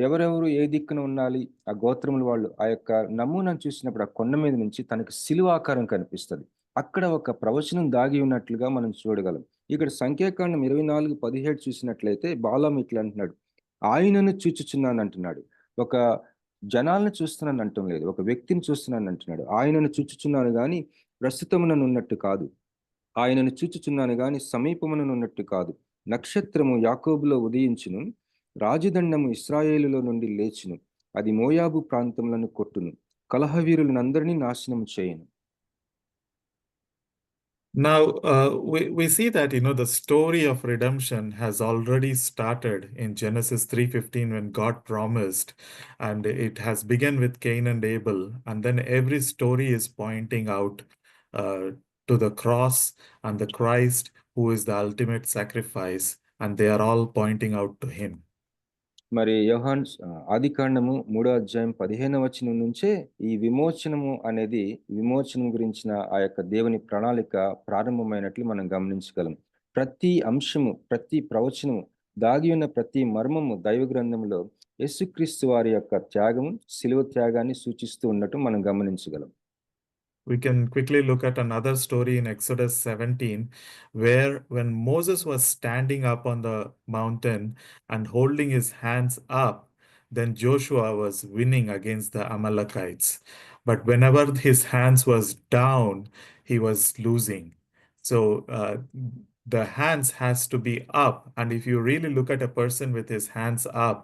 ఎవరెవరు ఏ దిక్కున ఉండాలి, ఆ గోత్రముల వాళ్ళు ఆ యొక్క నమూనాను చూసినప్పుడు ఆ కొండ మీద నుంచి తనకి శిలువాకారం కనిపిస్తుంది. అక్కడ ఒక ప్రవచనం దాగి ఉన్నట్లుగా మనం చూడగలం. ఇక్కడ సంఖ్యాకాండం 24:17 చూసినట్లయితే బాలాము ఇట్లా అంటున్నాడు, ఆయనను చూచుచున్నాను అంటున్నాడు. ఒక జనాలను చూస్తున్నాను అంటం లేదు, ఒక వ్యక్తిని చూస్తున్నాను అంటున్నాడు. ఆయనను చూచుచున్నాను గాని ప్రస్తుతముననున్నట్టు కాదు, ఆయనను చూచుచున్నాను గాని సమీపముననున్నట్టు కాదు. నక్షత్రము యాకోబులో ఉదయించును, రాజదండము ఇశ్రాయేలులో నుండి లేచును, అది మోయాబు ప్రాంతములను కొట్టును, కలహవీరులనందరినీ నాశనం చేయును. Now, we see that, the story of redemption has already started in Genesis 3:15 when God promised, and it has begun with Cain and Abel, and then every story is pointing out to the cross and the Christ who is the ultimate sacrifice, and they are all pointing out to him. మరి యోహాను ఆదికాండము 3వ అధ్యాయం 15వ వచనం నుంచే ఈ విమోచనం గురించిన ఆ యొక్క దేవుని ప్రణాళిక ప్రారంభమైనట్లు మనం గమనించగలం. ప్రతి అంశము, ప్రతి ప్రవచనము, దాగి ఉన్న ప్రతి మర్మము దైవ గ్రంథంలో యేసుక్రీస్తు వారి యొక్క త్యాగము, శిలువ త్యాగాన్ని సూచిస్తూ ఉన్నట్టు మనం గమనించగలం. We can quickly look at another story in Exodus 17, where when Moses was standing up on the mountain and holding his hands up, then Joshua was winning against the Amalekites. But whenever his hands was down, he was losing. So the hands has to be up. And if you really look at a person with his hands up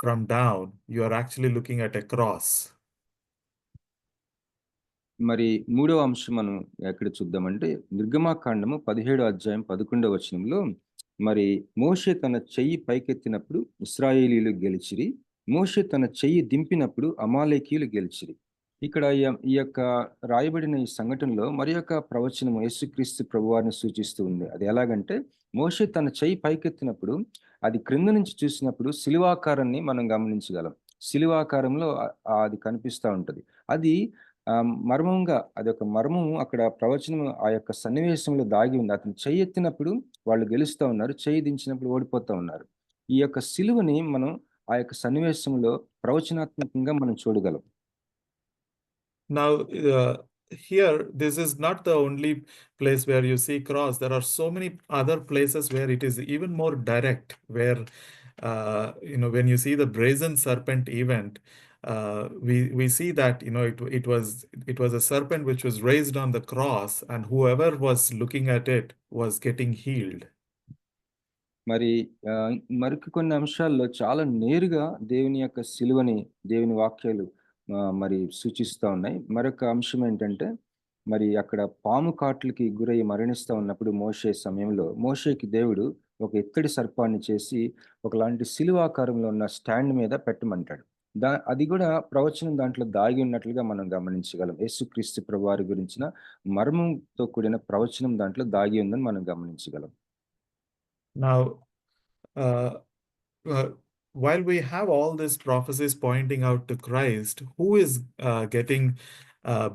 from down, you are actually looking at a cross. మరి మూడవ అంశం మనం ఎక్కడ చూద్దామంటే నిర్గమాకాండము 17వ అధ్యాయం 11వ వచనంలో మరి మోషే తన చెయ్యి పైకెత్తినప్పుడు ఇశ్రాయేలీయులు గెలిచిరి, మోషే తన చెయ్యి దింపినప్పుడు అమాలేకీయులు గెలిచిరి. ఇక్కడ ఈ యొక్క రాయబడిన ఈ సంఘటనలో మరి యొక్క ప్రవచనం యేసుక్రీస్తు ప్రభువారిని సూచిస్తూ ఉంది. అది ఎలాగంటే మోషే తన చెయ్యి పైకెత్తినప్పుడు అది క్రింద నుంచి చూసినప్పుడు శిలువాకారాన్ని మనం గమనించగలం. శిలువాకారంలో అది కనిపిస్తూ ఉంటది. అది మర్మంగా అదొక మర్మము అక్కడ ప్రవచనం ఆ యొక్క సన్నివేశంలో దాగి ఉంది. అతను చెయ్యి ఎత్తినప్పుడు వాళ్ళు గెలుస్తూ ఉన్నారు, చెయ్యి దించినప్పుడు ఓడిపోతూ ఉన్నారు. ఈ యొక్క సిలువని మనం ఆ యొక్క సన్నివేశంలో ప్రవచనాత్మకంగా మనం చూడగలం. Now, here, this is not the only place where you see cross. There are so many other places where it is even more direct, where, when you see the brazen serpent event, we see that, it was a serpent which was raised on the cross, and whoever was looking at it was getting healed. మరి కొన్ని అంశాల్లో చాలా నేరుగా దేవుని యొక్క సిలువని దేవుని వాక్యాలు మరి సూచిస్తూ ఉన్నాయి. మరొక అంశం ఏంటంటే మరి అక్కడ పాము కాట్లకి గురై మరణిస్తూ ఉన్నప్పుడు మోషే సమయంలో మోషేకి దేవుడు ఒక ఇత్తడి సర్పాన్ని చేసి ఒకలాంటి సిలువాకారంలో ఉన్న స్టాండ్ మీద పెట్టమంటాడు. అది కూడా ప్రవచనం దాంట్లో దాగి ఉన్నట్లుగా మనం గమనించగలం. యేసుక్రీస్తు ప్రభువారి గురించిన మర్మంతో కూడిన ప్రవచనం దాంట్లో దాగి ఉందని మనం గమనించగలం. Now, while we have all these prophecies pointing out to Christ, who is getting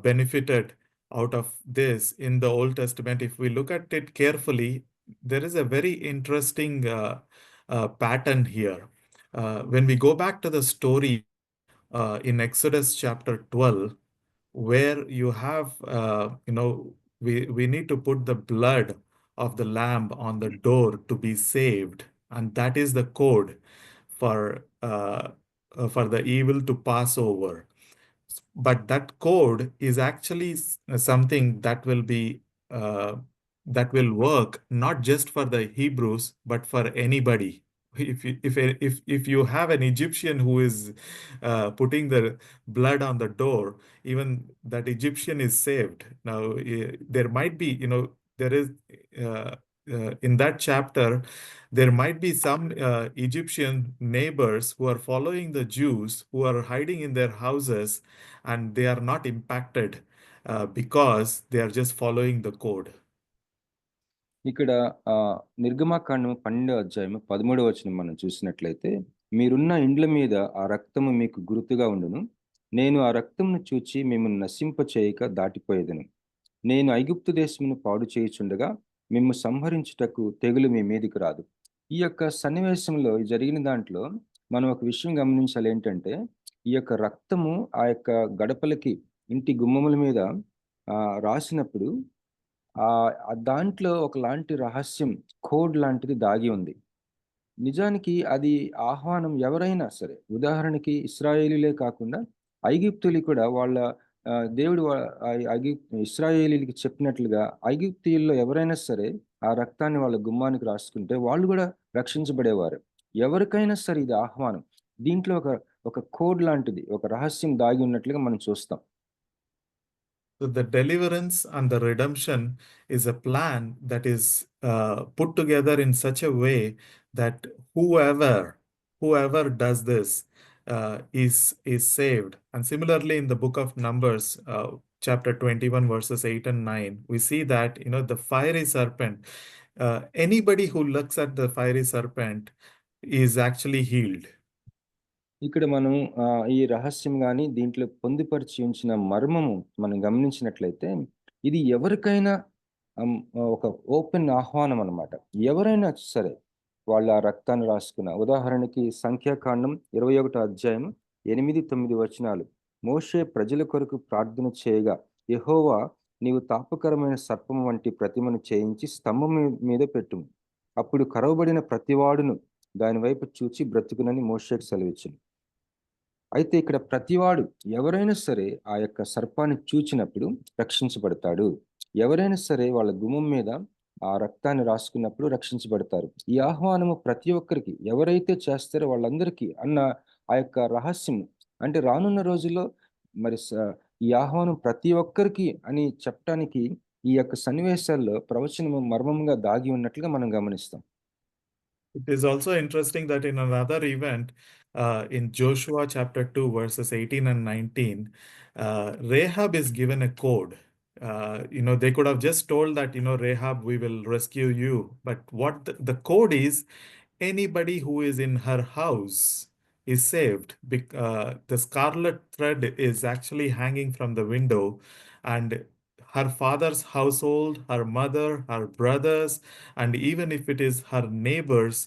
benefited out of this in the Old Testament? If we look at it carefully, there is a very interesting pattern here. When we go back to the story in Exodus chapter 12, where you have, we need to put the blood of the lamb on the door to be saved, and that is the code for the evil to pass over. But that code is actually something that will be that will work not just for the Hebrews but for anybody. If you have an Egyptian who is putting the blood on the door, even that Egyptian is saved. Now there might be, there is in that chapter, there might be some Egyptian neighbors who are following the Jews, who are hiding in their houses, and they are not impacted because they are just following the code. ఇక్కడ నిర్గమాకాండము 12వ అధ్యాయము 13వ వచనం మనం చూసినట్లయితే, మీరున్న ఇండ్ల మీద ఆ రక్తము మీకు గుర్తుగా ఉండును, నేను ఆ రక్తమును చూచి మిమ్మల్ని నశింప చేయక దాటిపోయేదను, నేను ఐగుప్తు దేశమును పాడు చేయుచుండగా మిమ్ము సంహరించుటకు తెగులు మీ మీదికి రాదు. ఈ యొక్క సన్నివేశంలో జరిగిన దాంట్లో మనం ఒక విషయం గమనించాలి. ఏంటంటే ఈ యొక్క రక్తము ఆ యొక్క గడపలకి ఇంటి గుమ్మముల మీద రాసినప్పుడు దాంట్లో ఒకలాంటి రహస్యం, కోడ్ లాంటిది దాగి ఉంది. నిజానికి అది ఆహ్వానం ఎవరైనా సరే, ఉదాహరణకి ఇశ్రాయేలీలే కాకుండా ఐగుప్తులు కూడా వాళ్ళ దేవుడు ఇశ్రాయేలీలకి చెప్పినట్లుగా ఐగుప్తీయుల్లో ఎవరైనా సరే ఆ రక్తాన్ని వాళ్ళ గుమ్మానికి రాసుకుంటే వాళ్ళు కూడా రక్షించబడేవారు. ఎవరికైనా సరే ఇది ఆహ్వానం. దీంట్లో ఒక కోడ్ లాంటిది, ఒక రహస్యం దాగి ఉన్నట్లుగా మనం చూస్తాం. So the deliverance and the redemption is a plan that is put together in such a way that whoever does this is saved. And similarly, in the book of Numbers, chapter 21, verses 8 and 9, we see that, the fiery serpent, anybody who looks at the fiery serpent is actually healed. ఇక్కడ మనం ఈ రహస్యం కానీ దీంట్లో పొందుపరిచి ఉంచిన మర్మము మనం గమనించినట్లయితే, ఇది ఎవరికైనా ఒక ఓపెన్ ఆహ్వానం అన్నమాట. ఎవరైనా సరే వాళ్ళు ఆ రక్తాన్ని రాసుకున్న, ఉదాహరణకి సంఖ్యాకాండం 21 అధ్యాయం 8-9 వచనాలు. మోషే ప్రజల కొరకు ప్రార్థన చేయగా, యెహోవా నీవు తాపకరమైన సర్పం వంటి ప్రతిమను చేయించి స్తంభం మీద పెట్టుము. అప్పుడు కరవబడిన ప్రతివాడును దాని వైపు చూచి బ్రతుకునని మోషేకు సెలవిచ్చింది. అయితే ఇక్కడ ప్రతివాడు ఎవరైనా సరే ఆ యొక్క సర్పాన్ని చూచినప్పుడు రక్షించబడతాడు. ఎవరైనా సరే వాళ్ళ గుమ్మం మీద ఆ రక్తాన్ని రాసుకున్నప్పుడు రక్షించబడతారు. ఈ ఆహ్వానము ప్రతి ఒక్కరికి ఎవరైతే చేస్తారో వాళ్ళందరికీ అన్న ఆ యొక్క రహస్యం, అంటే రానున్న రోజుల్లో మరి ఈ ఆహ్వానం ప్రతి ఒక్కరికి అని చెప్పడానికి ఈ యొక్క సన్నివేశాల్లో ప్రవచనము మర్మంగా దాగి ఉన్నట్లుగా మనం గమనిస్తాం. It is also interesting that in another event, in Joshua chapter 2, verses 18 and 19, Rahab is given a code. They could have just told that, Rahab, we will rescue you. But what the code is, anybody who is in her house is saved. The scarlet thread is actually hanging from the window, and her father's household, her mother, her brothers, and even if it is her neighbors,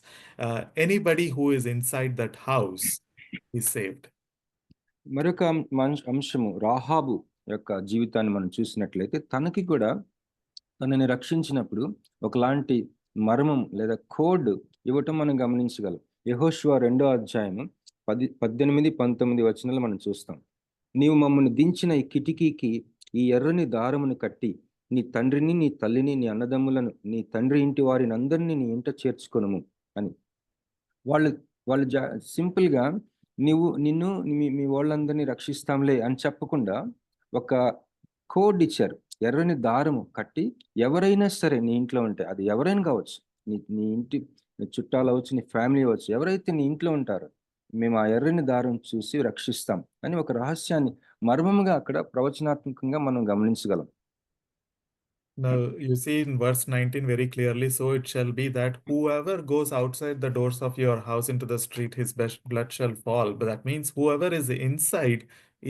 anybody who is inside that house is saved. మరొక అంశము రాహాబు యొక్క జీవితాన్ని మనం చూసినట్లయితే తనకి కూడా తనని రక్షించినప్పుడు ఒకలాంటి మర్మం లేదా కోడ్ ఇవ్వటం మనం గమనించగలం. యెహోషువ 2వ అధ్యాయం 18-19 వచనాలు మనం చూస్తాం. నీవు మమ్మల్ని దించిన ఈ కిటికీకి ఈ ఎర్రని దారమును కట్టి నీ తండ్రిని, నీ తల్లిని, నీ అన్నదమ్ములను, నీ తండ్రి ఇంటి వారిని అందరినీ నీ ఇంట చేర్చుకొనుము అని. వాళ్ళు సింపుల్ గా నిన్ను మీ వాళ్ళందరినీ రక్షిస్తాంలే అని చెప్పకుండా ఒక కోడ్ ఇచ్చారు. ఎర్రని దారము కట్టి ఎవరైనా సరే నీ ఇంట్లో ఉంటే, అది ఎవరైనా కావచ్చు, నీ ఇంటి చుట్టాలు అవ్వచ్చు, నీ ఫ్యామిలీ అవ్వచ్చు, ఎవరైతే నీ ఇంట్లో ఉంటారో మేము ఆ ఎర్రని దారం చూసి రక్షిస్తాం అని ఒక రహస్యాన్ని మర్మముగా అక్కడ ప్రవచనాత్మకంగా మనం గమనించగలం. Now, you see in verse 19 very clearly, so it shall be that whoever goes outside the doors of your house into the street, his blood shall fall. But that means whoever is inside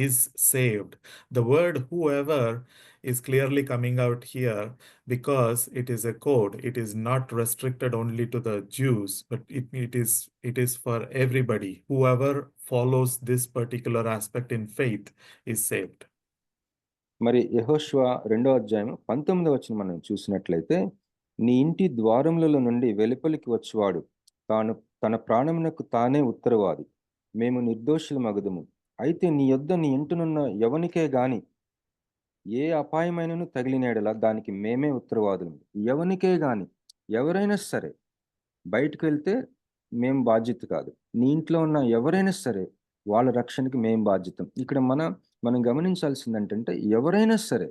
is saved. The word whoever is clearly coming out here because it is a code. It is not restricted only to the Jews, but it is for everybody. Whoever follows this particular aspect in faith is saved. మరి యెహోషువ 2వ అధ్యాయం 19వ వచనం మనం చూసినట్లయితే, నీ ఇంటి ద్వారములలో నుండి వెలుపలికి వచ్చువాడు తన ప్రాణమునకు తానే ఉత్తరవాది. మేము నిర్దోషులమగుదుము. అయితే నీ యొద్ద నీ ఇంటినున్న ఎవనికే గాని ఏ అపాయమైనను తగిలినేడలా దానికి మేమే ఉత్తరవాదులు. ఎవనికే గాని, ఎవరైనా సరే బయటకు వెళ్తే మేం బాధ్యత కాదు. నీ ఇంట్లో ఉన్న ఎవరైనా సరే వాళ్ళ రక్షణకి మేం బాధ్యతం. ఇక్కడ మనం గమనించాల్సింది ఏంటంటే ఎవరైనా సరే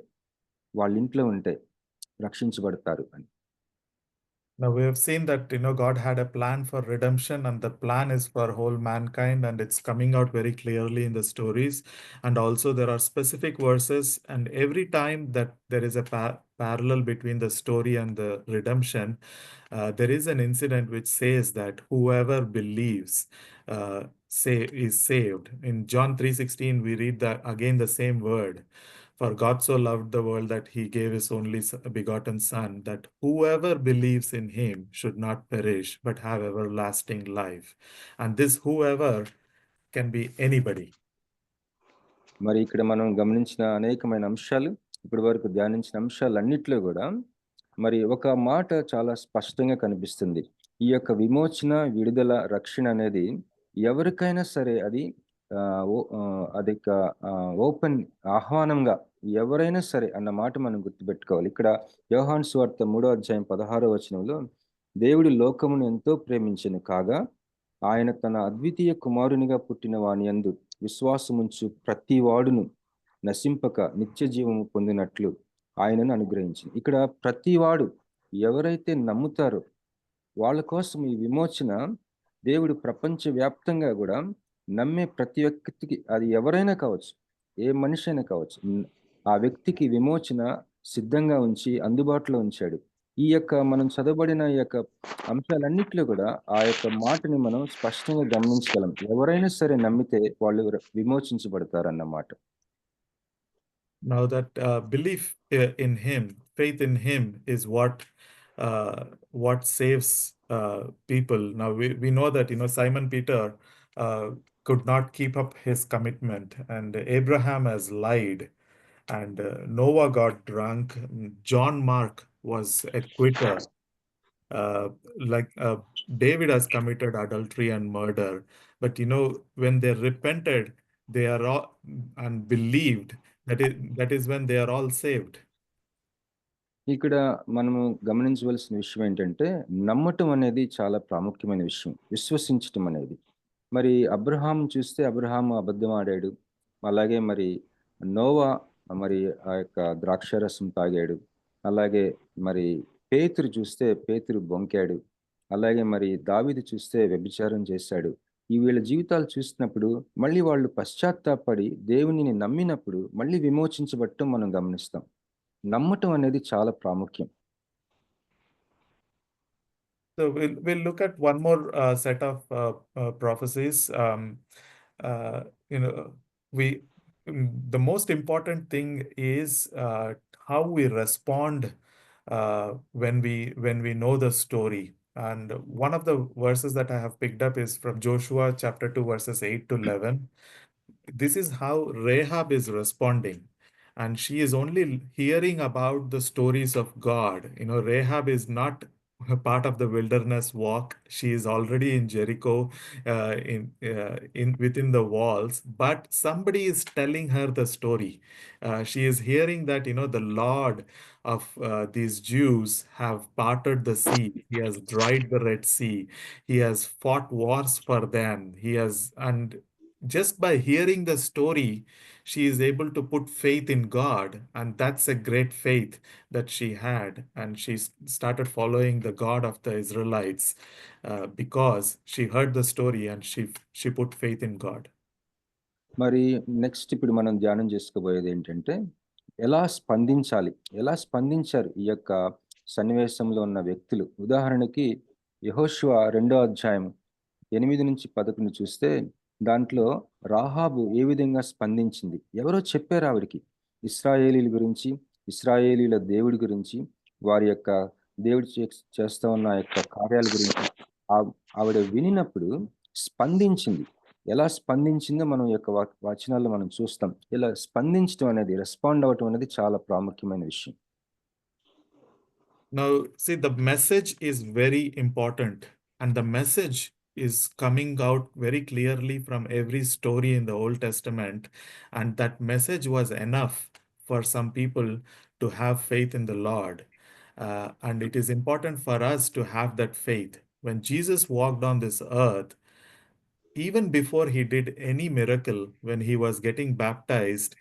వాళ్ళ ఇంట్లో ఉంటే రక్షించబడతారు అని. Now we have seen that God had a plan for redemption, and the plan is for whole mankind, and it's coming out very clearly in the stories. And also there are specific verses, and every time that there is a parallel between the story and the redemption, there is an incident which says that whoever believes is saved. In John 3:16 we read that again the same word. For God so loved the world that he gave his only begotten Son, that whoever believes in him should not perish, but have everlasting life. And this whoever can be anybody. మరి ఇక్కడ మనం గమనించిన అనేకమైన అంశాలు, ఇప్పటి వరకు ధ్యానించిన అంశాలన్నిట్లో కూడా మరి ఒక మాట చాలా స్పష్టంగా కనిపిస్తుంది. ఈ యొక్క విమోచన, విడుదల, రక్షణ అనేది ఎవరికైనా సరే అది ఓపెన్ ఆహ్వానంగా ఎవరైనా సరే అన్న మాట మనం గుర్తుపెట్టుకోవాలి. ఇక్కడ యోహాను సువార్త 3వ అధ్యాయం 16వ వచనంలో, దేవుడు లోకమును ఎంతో ప్రేమించెను కాగా ఆయన తన అద్వితీయ కుమారునిగా పుట్టిన వాని యందు విశ్వాసముంచు ప్రతి వాడును నశింపక నిత్య జీవము పొందినట్లు ఆయనను అనుగ్రహించింది. ఇక్కడ ప్రతివాడు ఎవరైతే నమ్ముతారో వాళ్ళ కోసం ఈ విమోచన దేవుడు ప్రపంచవ్యాప్తంగా కూడా నమ్మే ప్రతి వ్యక్తికి, అది ఎవరైనా కావచ్చు, ఏ మనిషి అయినా కావచ్చు, ఆ వ్యక్తికి విమోచన సిద్ధంగా ఉంచి అందుబాటులో ఉంచాడు. ఈ యొక్క మనం చదవబడిన ఈ యొక్క అంశాలన్నిట్లో కూడా ఆ యొక్క మాటని మనం స్పష్టంగా గమనించగలం. ఎవరైనా సరే నమ్మితే వాళ్ళు విమోచించబడతారన్నమాట. Now that belief in Him, faith in Him is what saves people. Now we know that Simon Peter uh, could not keep up his commitment, and Abraham has lied, and Noah got drunk. John Mark was a quitter. Uh, like David has committed adultery and murder, but when they repented, they are all and believed, that is when they are all saved. ఇక్కడ మనము గమనించవలసిన విషయం ఏంటంటే, నమ్మటం అనేది చాలా ప్రాముఖ్యమైన విషయం. విశ్వసించటం అనేది. మరి అబ్రహాం చూస్తే అబ్రహాం అబద్ధం ఆడాడు. అలాగే మరి నోవా మరి ఆ యొక్క ద్రాక్షారసం తాగాడు. అలాగే మరి పేతురు చూస్తే పేతురు బొంకాడు. అలాగే మరి దావీదు చూస్తే వ్యభిచారం చేశాడు. ఈ వీళ్ళ జీవితాలు చూసినప్పుడు మళ్ళీ వాళ్ళు పశ్చాత్తాపడి దేవునిని నమ్మినప్పుడు మళ్ళీ విమోచించబడటం మనం గమనిస్తాం. నమ్మటం అనేది చాలా ప్రాముఖ్యం. So we'll look at one more set of prophecies. The most important thing is how we respond when we know the story. And one of the verses that I have picked up is from Joshua chapter 2, verses 8 to 11. This is how Rahab is responding. And she is only hearing about the stories of God. Rahab is not a part of the wilderness walk. She is already in Jericho, within the walls, but somebody is telling her the story. She is hearing that the Lord of these Jews have parted the sea. He has dried the Red Sea. He has fought wars for them. And just by hearing the story, she is able to put faith in God, and that's a great faith that she had, and she started following the God of the Israelites because she heard the story and she put faith in God. మరి next ఇప్పుడు మనం ధ్యానం చేసుకోబోయేది ఏంటంటే, ఎలా స్పందించారు ఈ యొక్క సన్నివేశంలో ఉన్న వ్యక్తులు. ఉదాహరణకి యెహోషువ 2వ అధ్యాయం 8-11 చూస్తే దాంట్లో రాహాబు ఏ విధంగా స్పందించింది. ఎవరో చెప్పారు ఆవిడికి ఇశ్రాయేలీల గురించి, ఇశ్రాయేలీల దేవుడి గురించి, వారి యొక్క దేవుడు చేస్తూ ఉన్న యొక్క కార్యాల గురించి ఆవిడ వినినప్పుడు స్పందించింది. ఎలా స్పందించిందో మనం యొక్క వచనాల్లో మనం చూస్తాం. ఇలా స్పందించడం అనేది, రెస్పాండ్ అవ్వటం అనేది చాలా ప్రాముఖ్యమైన విషయం. Now, see, the message is very important, and the message is coming out very clearly from every story in the Old Testament, and that message was enough for some people to have faith in the Lord. And it is important for us to have that faith. When Jesus walked on this earth, even before he did any miracle, when he was getting baptized,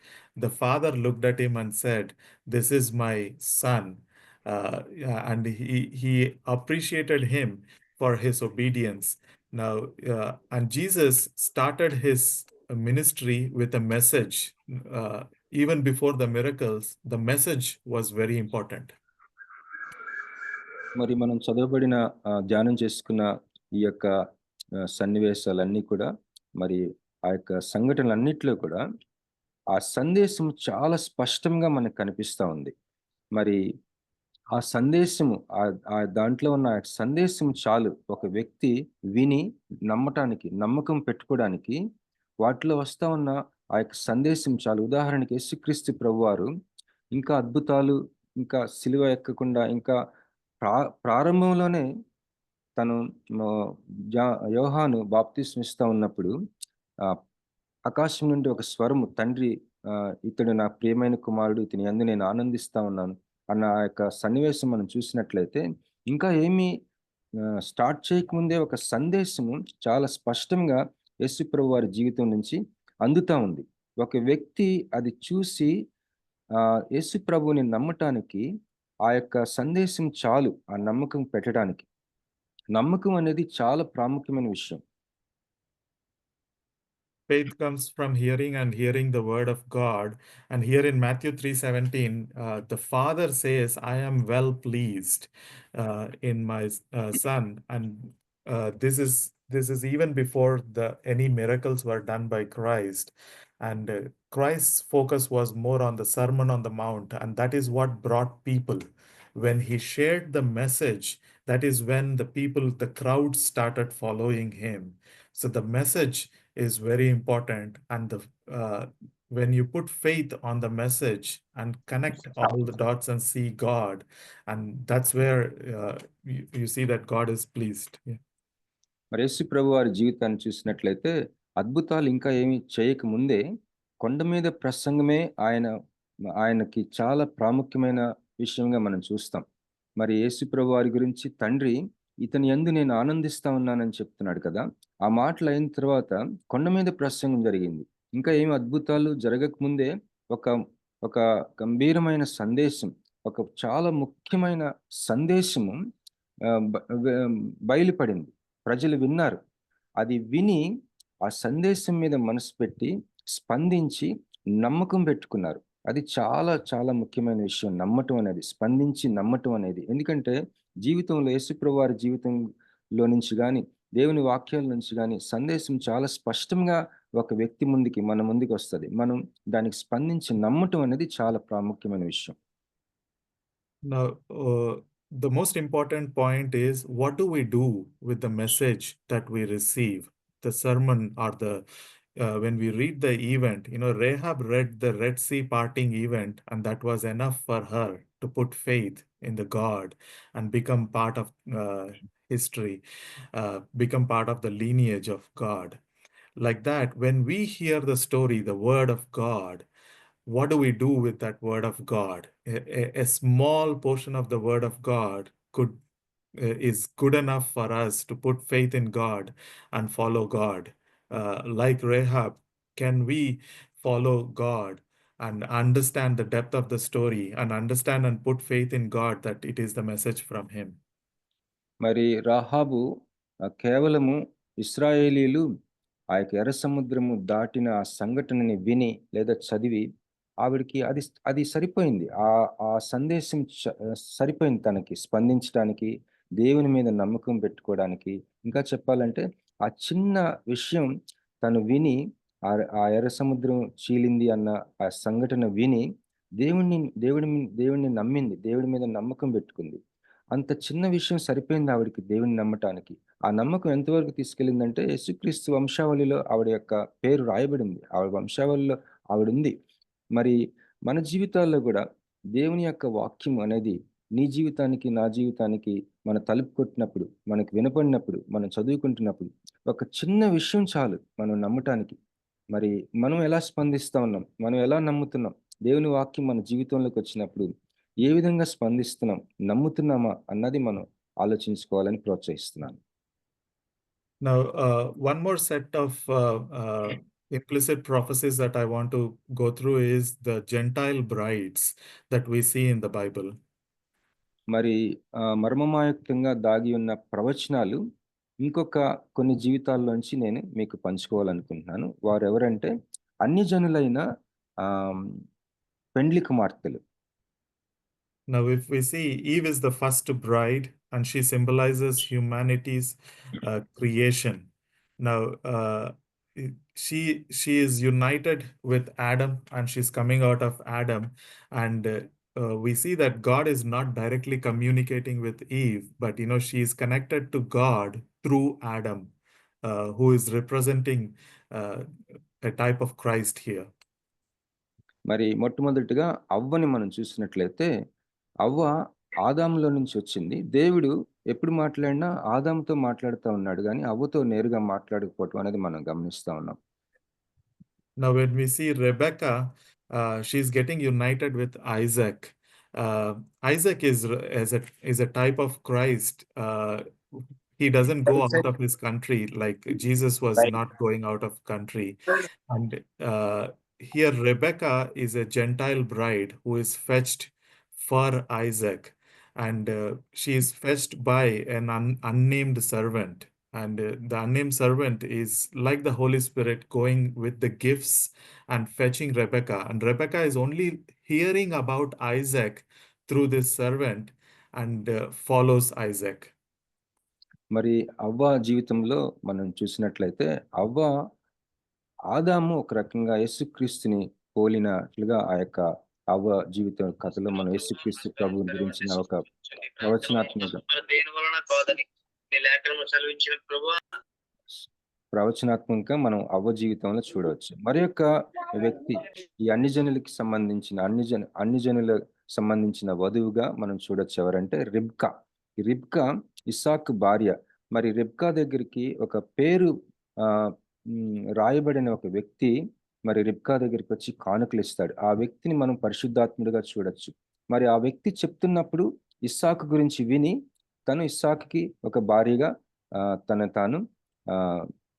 the Father looked at him and said, "This is my son." And he appreciated him for his obedience. Now, and Jesus started his ministry with a message. Even before the miracles, the message was very important. మరి మనం చదవబడిన ధ్యానం చేసుకున్న ఈ యొక్క సన్నివేశాలన్నీ కూడా, మరి ఆ యొక్క సంఘటనలన్నిట్లో కూడా ఆ సందేశం చాలా స్పష్టంగా మనకు కనిపిస్తూ ఉంది. మరి ఆ సందేశము దాంట్లో ఉన్న సందేశం చాలు ఒక వ్యక్తి విని నమ్మకం పెట్టుకోవడానికి. వాటిలో వస్తా ఉన్న ఆ యొక్క సందేశం చాలు. ఉదాహరణకి యేసుక్రీస్తు ప్రభువారు ఇంకా అద్భుతాలు, ఇంకా సిలువ ఎక్కకుండా, ఇంకా ప్రారంభంలోనే తను యోహాను బాప్తిస్మం ఇస్తా ఉన్నప్పుడు ఆకాశం నుండి ఒక స్వరము, తండ్రి ఇతడు నా ప్రియమైన కుమారుడు, ఇతని యందు నేను ఆనందిస్తా ఉన్నాను అన్న ఆ యొక్క సన్నివేశం మనం చూసినట్లయితే, ఇంకా ఏమీ స్టార్ట్ చేయకముందే ఒక సందేశము చాలా స్పష్టంగా యేసు ప్రభు వారి జీవితం నుంచి అందుతా ఉంది. ఒక వ్యక్తి అది చూసి యేసు ప్రభువుని నమ్మటానికి ఆ యొక్క సందేశం చాలు ఆ నమ్మకం పెట్టడానికి. నమ్మకం అనేది చాలా ప్రాముఖ్యమైన విషయం. Faith comes from hearing, and hearing the word of God. And here in Matthew 3:17, the Father says, "I am well pleased in my Son." And this is even before any miracles were done by Christ. And Christ's focus was more on the Sermon on the Mount, and that is what brought people. When he shared the message, that is when the people, the crowd started following him. So the message is very important, and when you put faith on the message and connect all the dots and see God, and that's where you see that God is pleased. Yeah. మరి యేసు ప్రభు వారి జీవితాన్ని చూసినట్లయితే అద్భుతాలు ఇంకా ఏమి చేయకముందే కొండ మీద ప్రసంగమే ఆయనకి చాలా ప్రాముఖ్యమైన విషయంగా మనం చూస్తాం. మరి యేసు ప్రభు వారి గురించి తండ్రి ఇతని యందు నేను ఆనందిస్తా ఉన్నానని చెప్తున్నాడు కదా. ఆ మాటలు అయిన తర్వాత కొండ మీద ప్రసంగం జరిగింది. ఇంకా ఏమి అద్భుతాలు జరగకముందే ఒక ఒక గంభీరమైన సందేశం, ఒక చాలా ముఖ్యమైన సందేశము బయలుపడింది. ప్రజలు విన్నారు. అది విని ఆ సందేశం మీద మనసు పెట్టి స్పందించి నమ్మకం పెట్టుకున్నారు. అది చాలా చాలా ముఖ్యమైన విషయం, నమ్మటం అనేది, స్పందించి నమ్మటం అనేది. ఎందుకంటే జీవితంలో యేసుప్రభు వారి జీవితంలో నుంచి కానీ, దేవుని వాక్యాల నుంచి కానీ సందేశం చాలా స్పష్టంగా ఒక వ్యక్తి ముందుకి, మన ముందుకు వస్తుంది. మనం దానికి స్పందించి నమ్మటం అనేది చాలా ప్రాముఖ్యమైన విషయం. Now, the most important point is, what do we do with the message that we receive? The sermon or when we read the event, Rahab read the Red Sea parting event, and that was enough for her to put faith in the God and become part of history, become part of the lineage of God. Like that, when we hear the story, the word of God, what do we do with that word of God? A small portion of the word of God is good enough for us to put faith in God and follow God. Like Rahab, can we follow God and understand the depth of the story and understand and put faith in God that it is the message from him? మరి రాహాబు కేవలము ఇశ్రాయేలీలు ఆ యొక్క ఎర్ర సముద్రము దాటిన ఆ సంఘటనని విని లేదా చదివి ఆవిడికి అది సరిపోయింది. ఆ సందేశం సరిపోయింది తనకి స్పందించడానికి, దేవుని మీద నమ్మకం పెట్టుకోవడానికి. ఇంకా చెప్పాలంటే ఆ చిన్న విషయం తను విని, ఆ ఎర్ర సముద్రం చీలింది అన్న ఆ సంఘటన విని దేవుడిని నమ్మింది, దేవుడి మీద నమ్మకం పెట్టుకుంది. అంత చిన్న విషయం సరిపోయింది ఆవిడికి దేవుని నమ్మటానికి. ఆ నమ్మకం ఎంతవరకు తీసుకెళ్ళిందంటే యేసుక్రీస్తు వంశావళిలో ఆవిడ యొక్క పేరు రాయబడింది, ఆవిడ వంశావళిలో ఆవిడుంది. మరి మన జీవితాల్లో కూడా దేవుని యొక్క వాక్యం అనేది నీ జీవితానికి, నా జీవితానికి మన తలుపు కొట్టినప్పుడు, మనకు వినపడినప్పుడు, మనం చదువుకుంటున్నప్పుడు ఒక చిన్న విషయం చాలు మనం నమ్మటానికి. మరి మనం ఎలా స్పందిస్తా ఉన్నాం, మనం ఎలా నమ్ముతున్నాం? దేవుని వాక్యం మన జీవితంలోకి వచ్చినప్పుడు ఏ విధంగా స్పందిస్తున్నాం, నమ్ముతున్నామా అన్నది మనం ఆలోచించుకోవాలని ప్రోత్సహిస్తున్నాను. Now, one more set of implicit prophecies that I want to go through is the Gentile brides that we see in the Bible. మరి మర్మమాయుక్తంగా దాగి ఉన్న ప్రవచనాలు ఇంకొక కొన్ని జీవితాల్లోంచి నేను మీకు పంచుకోవాలనుకుంటున్నాను. వారు ఎవరంటే అన్యజనులైన పెండ్లి కుమార్తెలు. Now, if we see, Eve is the first bride, and she symbolizes humanity's creation. Now, she is united with Adam, and she's coming out of Adam, and we see that God is not directly communicating with Eve, but she is connected to God through Adam, who is representing a type of Christ here. మరి మొట్టమొదటిగా అవ్వని మనం చూసినట్లయితే, అవ్వ ఆదాములో నుంచి వచ్చింది. దేవుడు ఎప్పుడు మాట్లాడినా ఆదాముతో మాట్లాడుతూ ఉన్నాడు, కానీ అవ్వతో నేరుగా మాట్లాడకపోవటం అనేది మనం గమనిస్తా ఉన్నాం. Now, when we see Rebecca, she's getting united with Isaac. Isaac is a type of Christ. He doesn't go out of his country like Jesus was not going out of country. And here Rebecca is a Gentile bride who is fetched for Isaac, and she is fetched by an unnamed servant. And the unnamed servant is like the Holy Spirit going with the gifts and fetching Rebecca. And Rebecca is only hearing about Isaac through this servant and follows Isaac. మరి అవ్వ జీవితంలో మనం చూసినట్లయితే, అవ్వ ఆదాము ఒక రకంగా యేసుక్రీస్తుని పోలినట్లుగా ఆ యొక్క అవ్వ జీవితం కథలో మనం యేసుక్రీస్తు ప్రభు గురించిన ఒక ప్రవచనాత్మకంగా మనం అవ్వ జీవితంలో చూడవచ్చు. మరి యొక్క వ్యక్తి ఈ అన్ని జనుల సంబంధించిన వధువుగా మనం చూడొచ్చు. ఎవరంటే రిబ్కా. ఈ రిబ్కా ఇస్సాకు భార్య. మరి రిబ్కా దగ్గరికి ఒక పేరు రాయబడిన ఒక వ్యక్తి మరి రిబ్కా దగ్గరికి వచ్చి కానుకలు ఇస్తాడు. ఆ వ్యక్తిని మనం పరిశుద్ధాత్ముడిగా చూడొచ్చు. మరి ఆ వ్యక్తి చెప్తున్నప్పుడు ఇస్సాకు గురించి విని తను ఇస్సాకుకి ఒక భార్యగా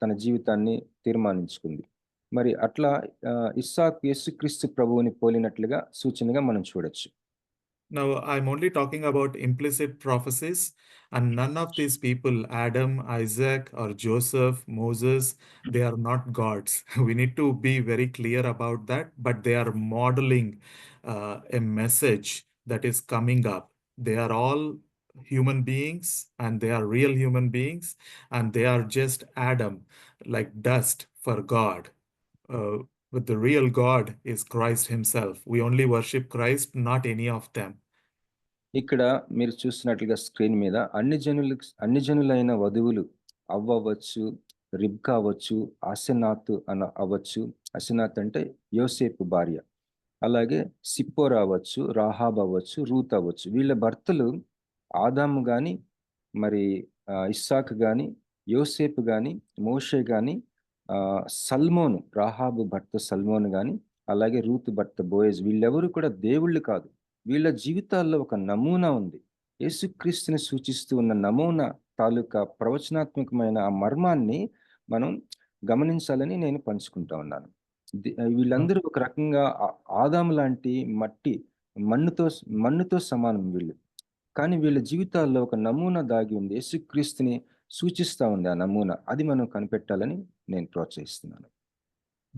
తన జీవితాన్ని తీర్మానించుకుంది. మరి అట్లా ఇస్సాకు యేసుక్రీస్తు ప్రభువుని పోలినట్లుగా సూచనగా మనం చూడొచ్చు. Now, I'm only talking about implicit prophecies, and none of these people, Adam, Isaac, or Joseph, Moses, they are not gods. We need to be very clear about that, but they are modeling a message that is coming up. They are all human beings, and they are real human beings, and they are just Adam, like dust for God. But the real God is Christ himself. We only worship Christ, not any of them. ఇక్కడ మీరు చూస్తున్నట్లుగా screen మీద అన్ని జనులైన వధువులు అవ్వ అవ్వచ్చు, రిబ్కా అవ్వచ్చు, అసెనాత్ అవ్వచ్చు. అసెనాత్ అంటే యోసేపు భార్య. అలాగే సిప్పోరా అవ్వచ్చు, రాహాబ్ అవ్వచ్చు, రూత్ అవ్వచ్చు. వీళ్ళ భర్తలు ఆదాము గాని, మరి ఇస్సాకు గాని, యోసేపు గాని, మోషే గాని, సల్మోను, రాహాబు భర్త సల్మోను గాని, అలాగే రూత్ భర్త బోయజ్, వీళ్ళెవరు కూడా దేవుళ్ళు కాదు. వీళ్ళ జీవితాల్లో ఒక నమూనా ఉంది. యేసుక్రీస్తుని సూచిస్తూ ఉన్న నమూనా తాలూకా ప్రవచనాత్మకమైన ఆ మర్మాన్ని మనం గమనించాలని నేను పంచుకుంటా ఉన్నాను. వీళ్ళందరూ ఒక రకంగా ఆదాము లాంటి మన్నుతో సమానం వీళ్ళు. కానీ వీళ్ళ జీవితాల్లో ఒక నమూనా దాగి ఉంది. యేసుక్రీస్తుని సూచిస్తా ఉంది ఆ నమూనా. అది మనం కనిపెట్టాలని నేను ప్రోత్సహిస్తున్నాను.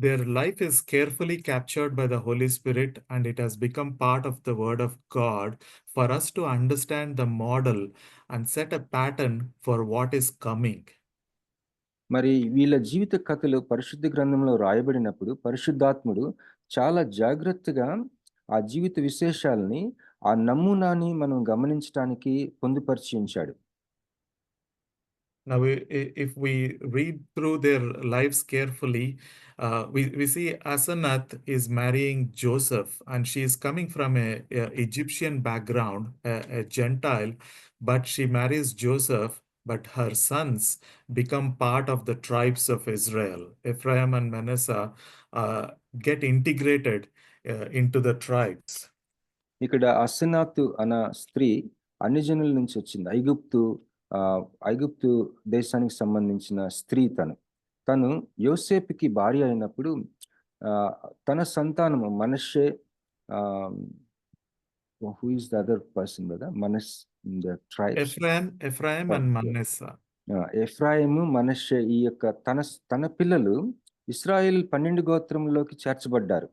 Their life is carefully captured by the Holy Spirit, and it has become part of the Word of God for us to understand the model and set a pattern for what is coming. మరి వీళ్ళ జీవిత కథలు పరిశుద్ధ గ్రంథంలో రాయబడినప్పుడు పరిశుద్ధాత్ముడు చాలా జాగ్రత్తగా ఆ జీవిత విశేషాలని, ఆ నమూనాని మనం గమనించడానికి పొందుపరిచి ఉంచాడు. Now, if we read through their lives carefully, we see Asenath is marrying Joseph, and she is coming from a Egyptian background, a Gentile, but she marries Joseph, but her sons become part of the tribes of Israel. Ephraim and Manasseh get integrated into the tribes. ఇక్కడ అసెనాతు అన్న స్త్రీ అన్ని జనుల నుంచి వచ్చింది. ఐగుప్తు దేశానికి సంబంధించిన స్త్రీ. తను యోసేపుకి భార్య అయినప్పుడు తన సంతానము మనష్షే, who is the other person brother? The tribes. Ephraim and Manasseh. ఎఫ్రాయిము, మనష్షే, ఈ యొక్క తన పిల్లలు ఇశ్రాయేల్ 12 గోత్రంలోకి చేర్చబడ్డారు.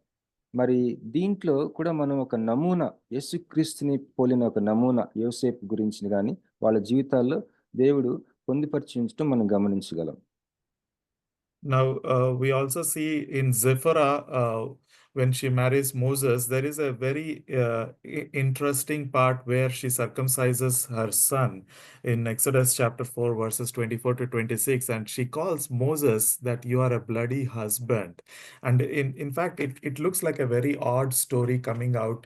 మరి దీంట్లో కూడా మనం ఒక నమూనా, యేసుక్రీస్తుని పోలిన ఒక నమూనా యోసేపు గురించి కానీ వాళ్ళ జీవితాల్లో దేవుడు పొందుపరిచి ఉంచడం మనం గమనించగలం. Now, we also see in Zipporah, when she marries Moses, there is a very interesting part where she circumcises her son in Exodus chapter 4, verses 24 to 26, and she calls Moses that you are a bloody husband. And in fact, it looks like a very odd story coming out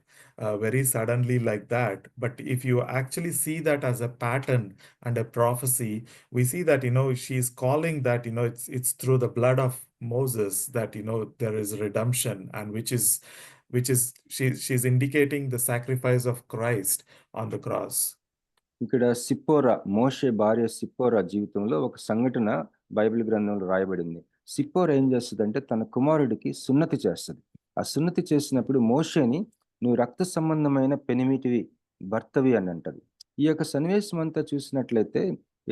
very suddenly like that. But if you actually see that as a pattern and a prophecy, we see that, she's calling that, it's through the blood of Moses that, there is redemption, and which is she's indicating the sacrifice of Christ on the cross. ఇక్కడ Zipporah, మోషే భార్య Zipporah జీవితంలో ఒక సంఘటన Bible గ్రంథంలో రాయబడింది. Zipporah ఏం చేస్తుందంటే తన కుమారుడికి సున్నతి చేస్తుంది. ఆ సున్నతి చేసినప్పుడు మోషేని నువ్వు రక్త సంబంధమైన పెనిమిటివి, భర్తవి అని అంటది. ఈ యొక్క సన్నివేశం అంతా చూసినట్లయితే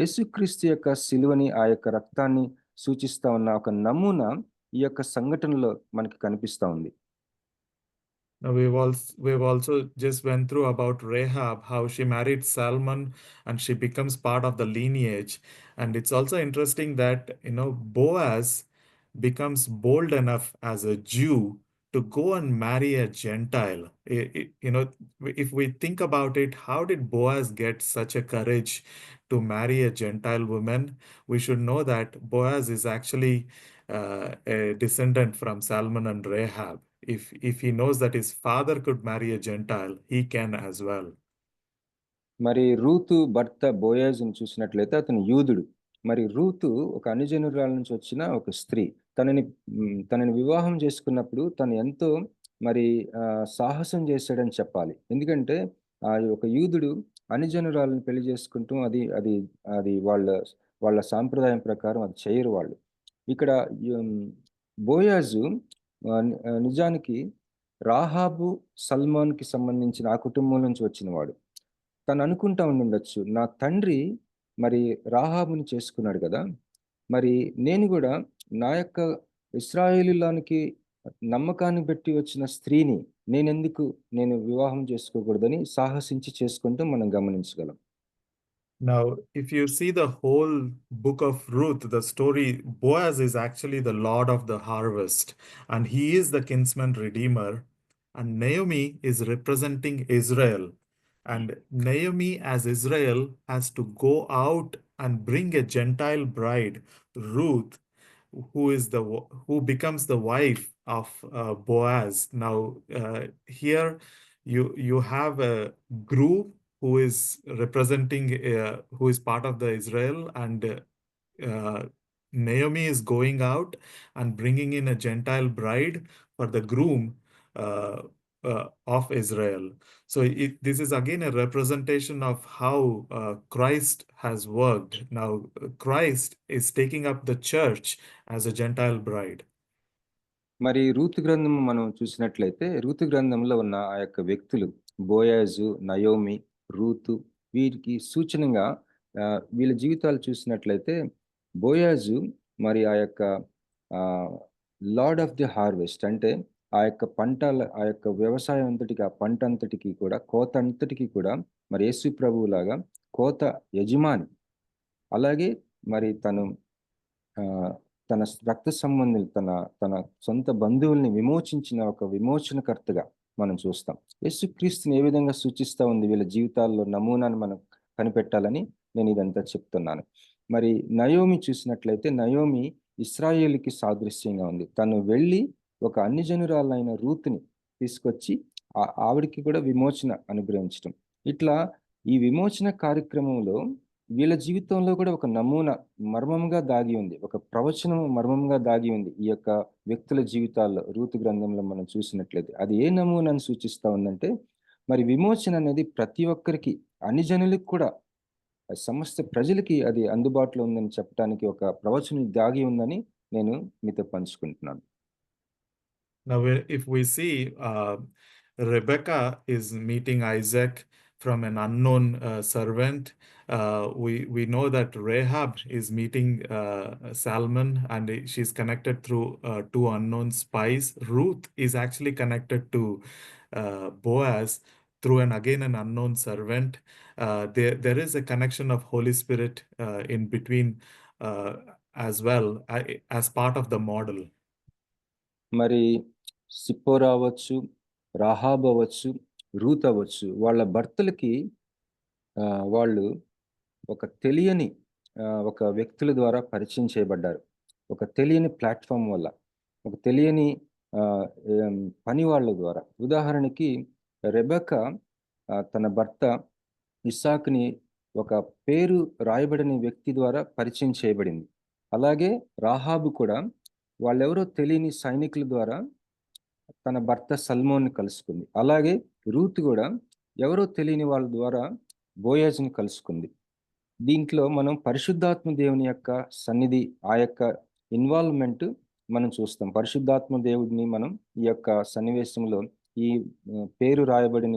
యేసుక్రీస్తు యొక్క శిలువని, ఆ యొక్క రక్తాన్ని సూచిస్తా ఉన్న ఒక నమూనా ఈ యొక్క సంఘటనలో మనకి కనిపిస్తా ఉంది. Now, we've also just went through about Rahab, how she married Salmon and she becomes part of the lineage. And it's also interesting that, Boaz becomes bold enough as a Jew to go and marry a Gentile. If we think about it, how did Boaz get such a courage to marry a Gentile woman? We should know that Boaz is actually a descendant from Salmon and Rahab. If he knows that his father could marry a Gentile, he can as well. మరి Ruth భర్త బోయాజుని చూసినట్లయితే అతను యూదుడు. మరి Ruth ఒక అన్యజనురాల నుంచి వచ్చిన ఒక స్త్రీ. తనని వివాహం చేసుకున్నప్పుడు తను ఎంతో మరి సాహసం చేశాడని చెప్పాలి. ఎందుకంటే ఒక యూదుడు అన్యజనురాలను పెళ్లి చేసుకుంటూ అది అది అది వాళ్ళ సాంప్రదాయం ప్రకారం అది చేయరు వాళ్ళు. ఇక్కడ బోయాజు నిజానికి రాహాబు సల్మాన్కి సంబంధించిన ఆ కుటుంబం నుంచి వచ్చినవాడు. తను అనుకుంటా ఉండొచ్చు, నా తండ్రి మరి రాహాబుని చేసుకున్నాడు కదా, మరి నేను కూడా నా యొక్క ఇశ్రాయేలులోనికి నమ్మకాన్ని బట్టి వచ్చిన స్త్రీని నేను వివాహం చేసుకోకూడదని సాహసించి చేసుకుంటూ మనం గమనించగలం. Now, if you see the whole book of Ruth, the story, Boaz is actually the Lord of the harvest, and he is the kinsman redeemer, and Naomi is representing Israel. And Naomi, as Israel, has to go out and bring a Gentile bride, Ruth, who becomes the wife of Boaz. Now, here you have a group who is representing, who is part of the Israel, and Naomi is going out and bringing in a Gentile bride for the groom of Israel. So this is again a representation of how Christ has worked. Now, Christ is taking up the church as a Gentile bride. మరి Ruth గ్రంథం మనం చూసినట్లయితే Ruth గ్రంథంలో ఉన్న ఆ యొక్క వ్యక్తులు బోయాజు, Naomi, Ruth, వీరికి సూచనగా వీళ్ళ జీవితాలు చూసినట్లయితే బోయాజు మరి ఆ యొక్క లార్డ్ ఆఫ్ ది హార్వెస్ట్, అంటే ఆ యొక్క వ్యవసాయం అంతటికి, ఆ పంట అంతటికి కూడా, కోత అంతటికి కూడా మరి యేసు ప్రభువు లాగా కోత యజమాని. అలాగే మరి తన రక్త సంబంధులు, తన సొంత బంధువుల్ని విమోచించిన ఒక విమోచనకర్తగా మనం చూస్తాం. యేసుక్రీస్తుని ఏ విధంగా సూచిస్తా ఉంది వీళ్ళ జీవితాల్లో నమూనాను మనం కనిపెట్టాలని నేను ఇదంతా చెప్తున్నాను. మరి నయోమి చూసినట్లయితే నయోమి ఇశ్రాయేలుకి సాదృశ్యంగా ఉంది. తను వెళ్ళి ఒక అన్యజనురాలైన రూతుని తీసుకొచ్చి ఆవిడికి కూడా విమోచన అనుగ్రహించడం. ఇట్లా ఈ విమోచన కార్యక్రమంలో వీళ్ళ జీవితంలో కూడా ఒక నమూనా మర్మంగా దాగి ఉంది, ఒక ప్రవచనం మర్మంగా దాగి ఉంది ఈ యొక్క వ్యక్తుల జీవితాల్లో. రూతు గ్రంథంలో మనం చూసినట్లయితే అది ఏ నమూనాను సూచిస్తా ఉందంటే, మరి విమోచన అనేది ప్రతి ఒక్కరికి, అన్ని జనులకు కూడా, సమస్త ప్రజలకి అది అందుబాటులో ఉందని చెప్పడానికి ఒక ప్రవచనం దాగి ఉందని నేను మీతో పంచుకుంటున్నాను. Now, if we see Rebecca is meeting Isaac from an unknown servant. We know that Rahab is meeting Salmon, and she's connected through two unknown spies. Ruth is actually connected to Boaz through an unknown servant. There is a connection of Holy Spirit in between as well, as part of the model. మరి Zipporah అవ్వచ్చు, Rahab అవ్వచ్చు, Ruth అవ్వచ్చు, వాళ్ళ భర్తలకి వాళ్ళు ఒక తెలియని ఒక వ్యక్తుల ద్వారా పరిచయం చేయబడ్డారు. ఒక తెలియని ప్లాట్ఫామ్ వల్ల, ఒక తెలియని పని వాళ్ళ ద్వారా. ఉదాహరణకి రెబెకా తన భర్త ఇస్సాకుని ఒక పేరు రాయబడిన వ్యక్తి ద్వారా పరిచయం చేయబడింది. అలాగే రాహాబు కూడా వాళ్ళెవరో తెలియని సైనికుల ద్వారా తన భర్త సల్మోన్ని కలుసుకుంది. అలాగే రూత్ కూడా ఎవరో తెలియని వాళ్ళ ద్వారా బోయాజుని కలుసుకుంది. దీంట్లో మనం పరిశుద్ధాత్మ దేవుని యొక్క సన్నిధి, ఆ యొక్క ఇన్వాల్వ్మెంట్ మనం చూస్తాం. పరిశుద్ధాత్మ దేవుడిని మనం ఈ యొక్క సన్నివేశంలో ఈ పేరు రాయబడిన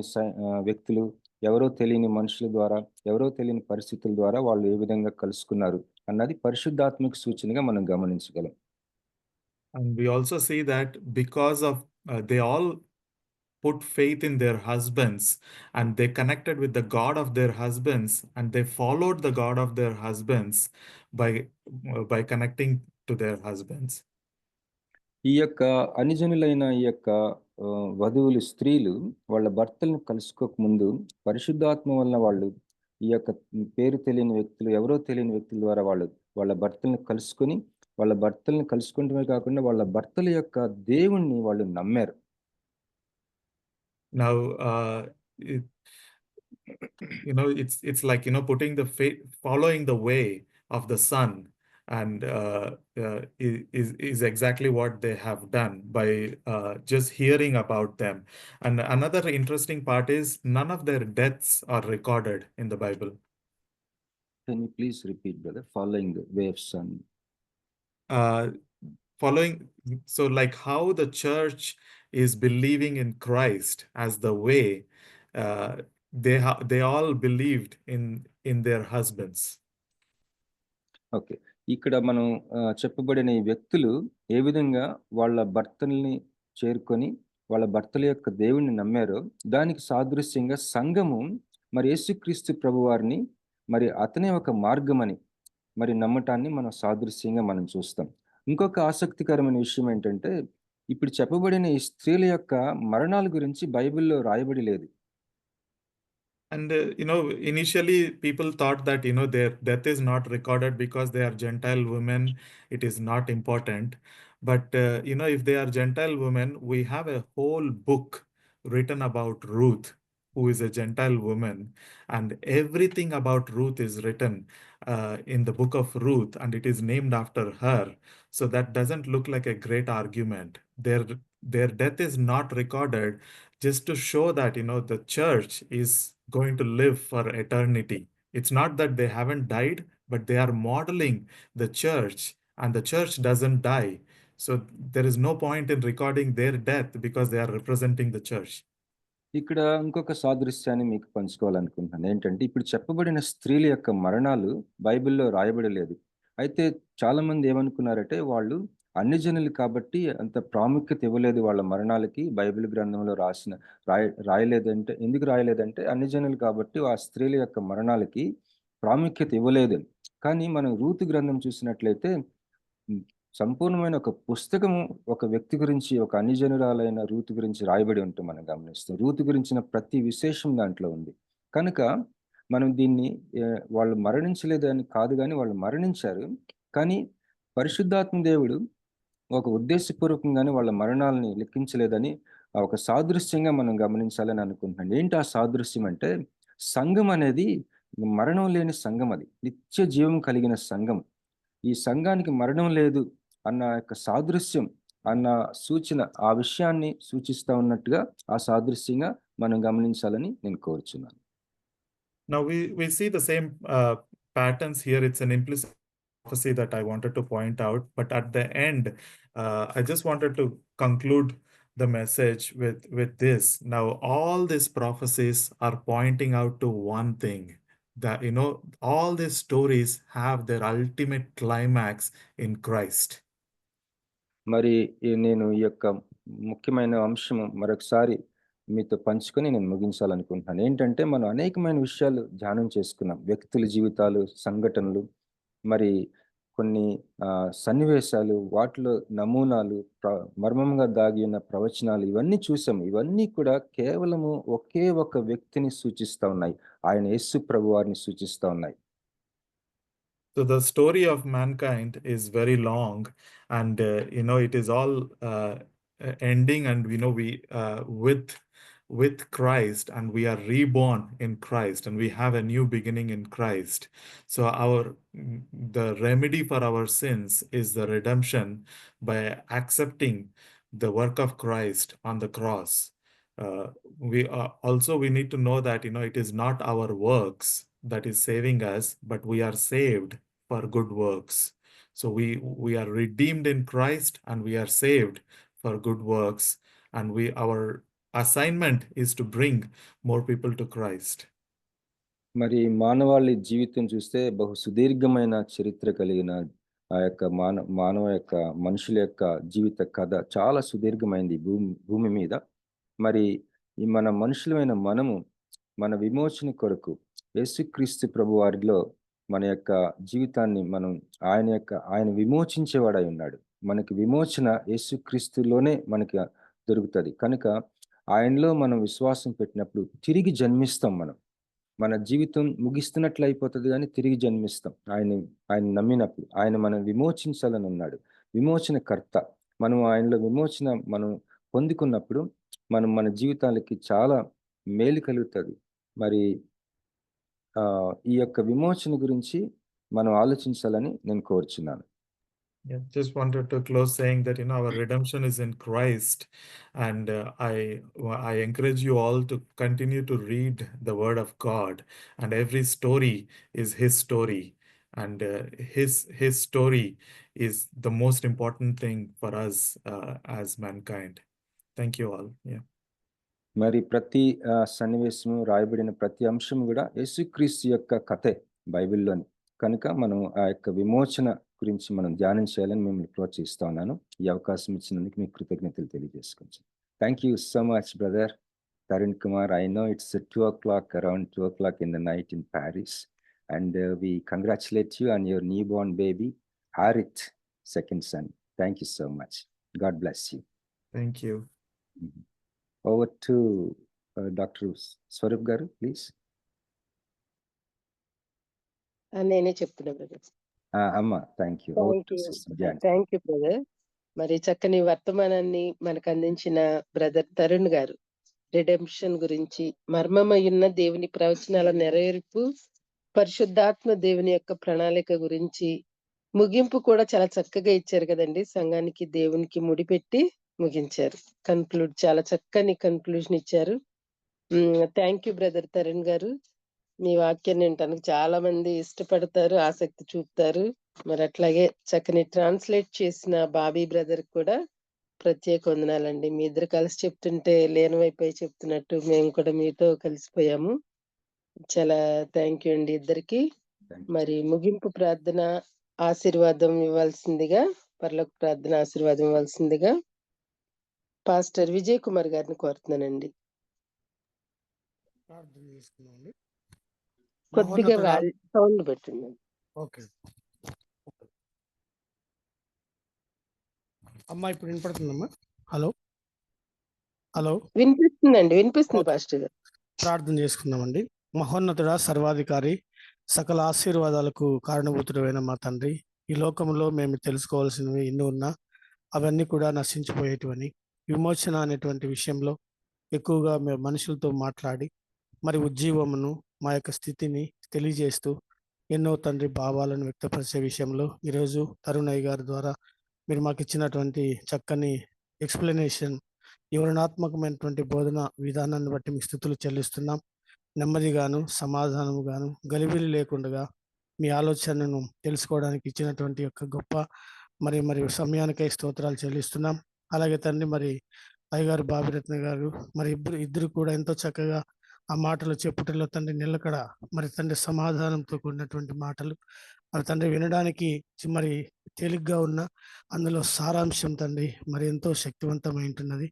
వ్యక్తులు, ఎవరో తెలియని మనుషుల ద్వారా, ఎవరో తెలియని పరిస్థితుల ద్వారా వాళ్ళు ఏ విధంగా కలుసుకున్నారు అన్నది పరిశుద్ధాత్మకు సూచనగా మనం గమనించగలం. And we also see that because of they all put faith in their husbands, and they connected with the God of their husbands, and they followed the God of their husbands by connecting to their husbands. ఈ యొక్క అన్యజనులైన ఈ యొక్క వధువులు స్త్రీలు వాళ్ళ భర్తలను కలుసుకోక ముందు పరిశుద్ధాత్మ వలన వాళ్ళు ఈ యొక్క పేరు తెలియని వ్యక్తులు, ఎవరో తెలియని వ్యక్తుల ద్వారా వాళ్ళ భర్తలను కలుసుకొని వాళ్ళ భర్తలను కలుసుకోవడమే కాకుండా వాళ్ళ భర్తల యొక్క దేవుణ్ణి వాళ్ళు నమ్మారు. Now, it's like, putting the following the way of the Son, and is exactly what they have done by just hearing about them. And another interesting part is none of their deaths are recorded in the Bible. Can you please repeat, brother? Following the way of Son. Following, so like how the church is believing in Christ as the way, they all believed in their husbands. Okay, ఇక్కడ మనం చెప్పబడిన ఈ వ్యక్తులు ఏ విధంగా వాళ్ళ భర్తల్ని చేరుకొని వాళ్ళ భర్తల యొక్క దేవుణ్ణి నమ్మారో దానికి సాదృశ్యంగా సంఘము మరి యేసుక్రీస్తు ప్రభువారిని మరి అతనే ఒక మార్గమని మరి నమ్మటాన్ని మనం సాదృశ్యంగా మనం చూస్తాం. ఇంకొక ఆసక్తికరమైన విషయం ఏంటంటే ఇప్పుడు చెప్పబడిన ఈ స్త్రీల యొక్క మరణాల గురించి బైబిల్లో రాయబడి లేదు. And initially people thought that their death is not recorded because they are Gentile women, it is not important. But if they are Gentile women, we have a whole book written about Ruth, who is a Gentile woman, and everything about Ruth is written in the book of Ruth, and it is named after her. So that doesn't look like a great argument. Their death is not recorded just to show that the church is going to live for eternity. It's not that they haven't died, but they are modeling the church, and the church doesn't die. So there is no point in recording their death because they are representing the church. ఇక్కడ ఇంకొక సాదృశ్యాన్ని మీకు పంచుకోవాలనుకుంటున్నాను. ఏంటంటే ఇప్పుడు చెప్పబడిన స్త్రీల యొక్క మరణాలు బైబిల్లో రాయబడలేదు. అయితే చాలా మంది ఏమనుకున్నారంటే వాళ్ళు అన్యజనులు కాబట్టి అంత ప్రాముఖ్యత ఇవ్వలేదు వాళ్ళ మరణాలకి. బైబిల్ గ్రంథంలో రాయలేదంటే ఎందుకు రాయలేదంటే అన్యజనులు కాబట్టి ఆ స్త్రీల యొక్క మరణాలకి ప్రాముఖ్యత ఇవ్వలేదు. కానీ మనం రూతు గ్రంథం చూసినట్లయితే సంపూర్ణమైన ఒక పుస్తకము ఒక వ్యక్తి గురించి, ఒక అన్యజనురాలైన రూతు గురించి రాయబడి ఉంటే మనం గమనిస్తాం. రూతు గురించిన ప్రతి విశేషం దాంట్లో ఉంది. కనుక మనం దీన్ని వాళ్ళు మరణించలేదని కాదు, కానీ వాళ్ళు మరణించారు. కానీ పరిశుద్ధాత్మ దేవుడు ఒక ఉద్దేశపూర్వకంగానే వాళ్ళ మరణాలని లెక్కించలేదని ఒక సాదృశ్యంగా మనం గమనించాలని అనుకుంటున్నాను. ఏంటి ఆ సాదృశ్యం అంటే సంఘం అనేది మరణం లేని సంఘం, అది నిత్య జీవం కలిగిన సంఘం. ఈ సంఘానికి మరణం లేదు అన్న యొక్క సాదృశ్యం అన్న సూచన, ఆ విషయాన్ని సూచిస్తా ఉన్నట్టుగా ఆ సాదృశ్యంగా మనం గమనించాలని నేను కోరుచున్నాను. Now we see the same patterns here. It's an implicit prophecy that I wanted to point out, but at the end I just wanted to conclude the message with this. Now all these prophecies are pointing out to one thing, that all these stories have their ultimate climax in Christ. మరి నేను ఈ యొక్క ముఖ్యమైన అంశం మరొకసారి మీతో పంచుకొని నేను ముగించాలనుకుంటున్నాను. ఏంటంటే మనం అనేకమైన విషయాలు ధ్యానం చేసుకున్నాం. వ్యక్తుల జీవితాలు, సంఘటనలు, మరి కొన్ని సన్నివేశాలు, వాటిలో నమూనాలు, మర్మంగా దాగి ఉన్న ప్రవచనాలు, ఇవన్నీ చూసాం. ఇవన్నీ కూడా కేవలము ఒకే ఒక వ్యక్తిని సూచిస్తా ఉన్నాయి, ఆయన యేసు ప్రభువారిని సూచిస్తా ఉన్నాయి. So the story of mankind is very long, and it is all ending, and we with Christ, and we are reborn in Christ, and we have a new beginning in Christ. So the remedy for our sins is the redemption by accepting the work of Christ on the cross. We need to know that it is not our works that is saving us, but we are saved for good works. So we are redeemed in Christ, and we are saved for good works, and our assignment is to bring more people to Christ. మరి మానవాళి జీవితం చూస్తే బహు సుదీర్ఘమైన చరిత్ర కలిగిన ఆ యొక్క మనుషుల యొక్క జీవిత కథ చాలా సుదీర్ఘమైంది భూమి మీద. మరి ఈ మన మనుషులమైన మనము మన విమోచన కొరకు యేసుక్రీస్తు ప్రభు వారిలో మన యొక్క జీవితాన్ని ఆయన విమోచించేవాడై ఉన్నాడు. మనకి విమోచన యేసుక్రీస్తులోనే మనకి దొరుకుతుంది. కనుక ఆయనలో మనం విశ్వాసం పెట్టినప్పుడు తిరిగి జన్మిస్తాం. మన జీవితం ముగిస్తున్నట్లు అయిపోతుంది, కానీ తిరిగి జన్మిస్తాం. ఆయన నమ్మినప్పుడు ఆయన మనం విమోచించాలని ఉన్నాడు, విమోచనకర్త. మనం ఆయనలో విమోచన మనం పొందుకున్నప్పుడు మన జీవితాలకి చాలా మేలు కలుగుతుంది. మరి ఈ యొక్క విమోచన గురించి మనం ఆలోచించాలని నేను కోరుచున్నాను. Yeah, just wanted to close saying that our redemption is in Christ, and I encourage you all to continue to read the Word of God, and every story is His story, and His story is the most important thing for us as mankind. Thank you all. Yeah. మరి ప్రతి సన్నివేశము, రాయబడిన ప్రతి అంశం కూడా యేసుక్రీస్తు యొక్క కథే బైబిల్లోని. కనుక మనం ఆ యొక్క విమోచన గురించి మనం ధ్యానం చేయాలని మిమ్మల్ని ప్రోత్సహిస్తా ఉన్నాను. ఈ అవకాశం ఇచ్చినందుకు మీకు కృతజ్ఞతలు తెలియజేసుకోవచ్చు. Thank you so much brother Tarun Kumar. I know it's 2 o'clock, around 2 o'clock in the night in Paris, and we congratulate you on your newborn baby, Harith, second son. Thank you so much. God bless you. Thank you. Over to Dr. Swarup garu, please. నేనే చెప్తున్నా brother. అమ్మా, thank you. Thank you brother. మరి చక్కని వర్తమానాన్ని మనకు అందించిన brother Tarun గారు redemption గురించి, మర్మమయున్న దేవుని ప్రవచనాల నెరవేర్పు, పరిశుద్ధాత్మ దేవుని యొక్క ప్రణాళిక గురించి, ముగింపు కూడా చాలా చక్కగా ఇచ్చారు కదండి. సంఘానికి దేవునికి ముడిపెట్టి ముగించారు. చాలా చక్కని కన్క్లూజన్ ఇచ్చారు. థ్యాంక్ యూ బ్రదర్ తరుణ్ గారు. మీ వాక్యాన్ని వినటానికి చాలా మంది ఇష్టపడతారు, ఆసక్తి చూపుతారు. మరి అట్లాగే చక్కని ట్రాన్స్లేట్ చేసిన బాబీ బ్రదర్ కూడా ప్రత్యేక వందనాలండి. మీ ఇద్దరు కలిసి చెప్తుంటే లేనవైపోయి చెప్తున్నట్టు మేము కూడా మీతో కలిసిపోయాము. చాలా థ్యాంక్ యూ అండి ఇద్దరికి. మరి ముగింపు ప్రార్థన ఆశీర్వాదం ఇవ్వాల్సిందిగా, పరలోక ప్రార్థన ఆశీర్వాదం ఇవ్వాల్సిందిగా పాస్టర్ విజయ్ కుమార్ గారిని కోరుతున్నానండి. కొద్దిగా సౌండ్ పెట్టండి. ఓకే అమ్మా, ఇప్పుడు వినపడుతుందమ్మా? హలో హలో, వినిపిస్తుంది పాస్టర్ గారు. ప్రార్థన చేసుకుందామండి. మహోన్నతుడ, సర్వాధికారి, సకల ఆశీర్వాదాలకు కారణభూతుడైన మా తండ్రి, ఈ లోకంలో మేము తెలుసుకోవాల్సినవి ఎన్ని ఉన్నా అవన్నీ కూడా నశించిపోయేటివని, విమోచన అనేటువంటి విషయంలో ఎక్కువగా మేము మనుషులతో మాట్లాడి మరి ఉజ్జీవమును, మా యొక్క స్థితిని తెలియజేస్తూ ఎన్నో తండ్రి భావాలను వ్యక్తపరిచే విషయంలో ఈరోజు తరుణయ్య గారి ద్వారా మీరు మాకు ఇచ్చినటువంటి చక్కని ఎక్స్ప్లెనేషన్, వివరణాత్మకమైనటువంటి బోధన విధానాన్ని బట్టి మీకు స్తుతులు చెల్లిస్తున్నాం. నెమ్మదిగాను, సమాధానముగాను, గలిబిలి లేకుండా మీ ఆలోచనను తెలుసుకోవడానికి ఇచ్చినటువంటి యొక్క గొప్ప మరి సమయానికై స్తోత్రాలు చెల్లిస్తున్నాం. అలాగే తండ్రి మరి అయ్యగారు బాబిరత్న గారు మరి ఇద్దరు కూడా ఎంతో చక్కగా ఆ మాటలు చెప్పుటలో తండ్రి నిలకడ, మరి తండ్రి సమాధానంతో కూడినటువంటి మాటలు, మరి తండ్రి వినడానికి మరి తేలిగ్గా ఉన్న అందులో సారాంశం తండ్రి మరి ఎంతో శక్తివంతమైంటున్నది.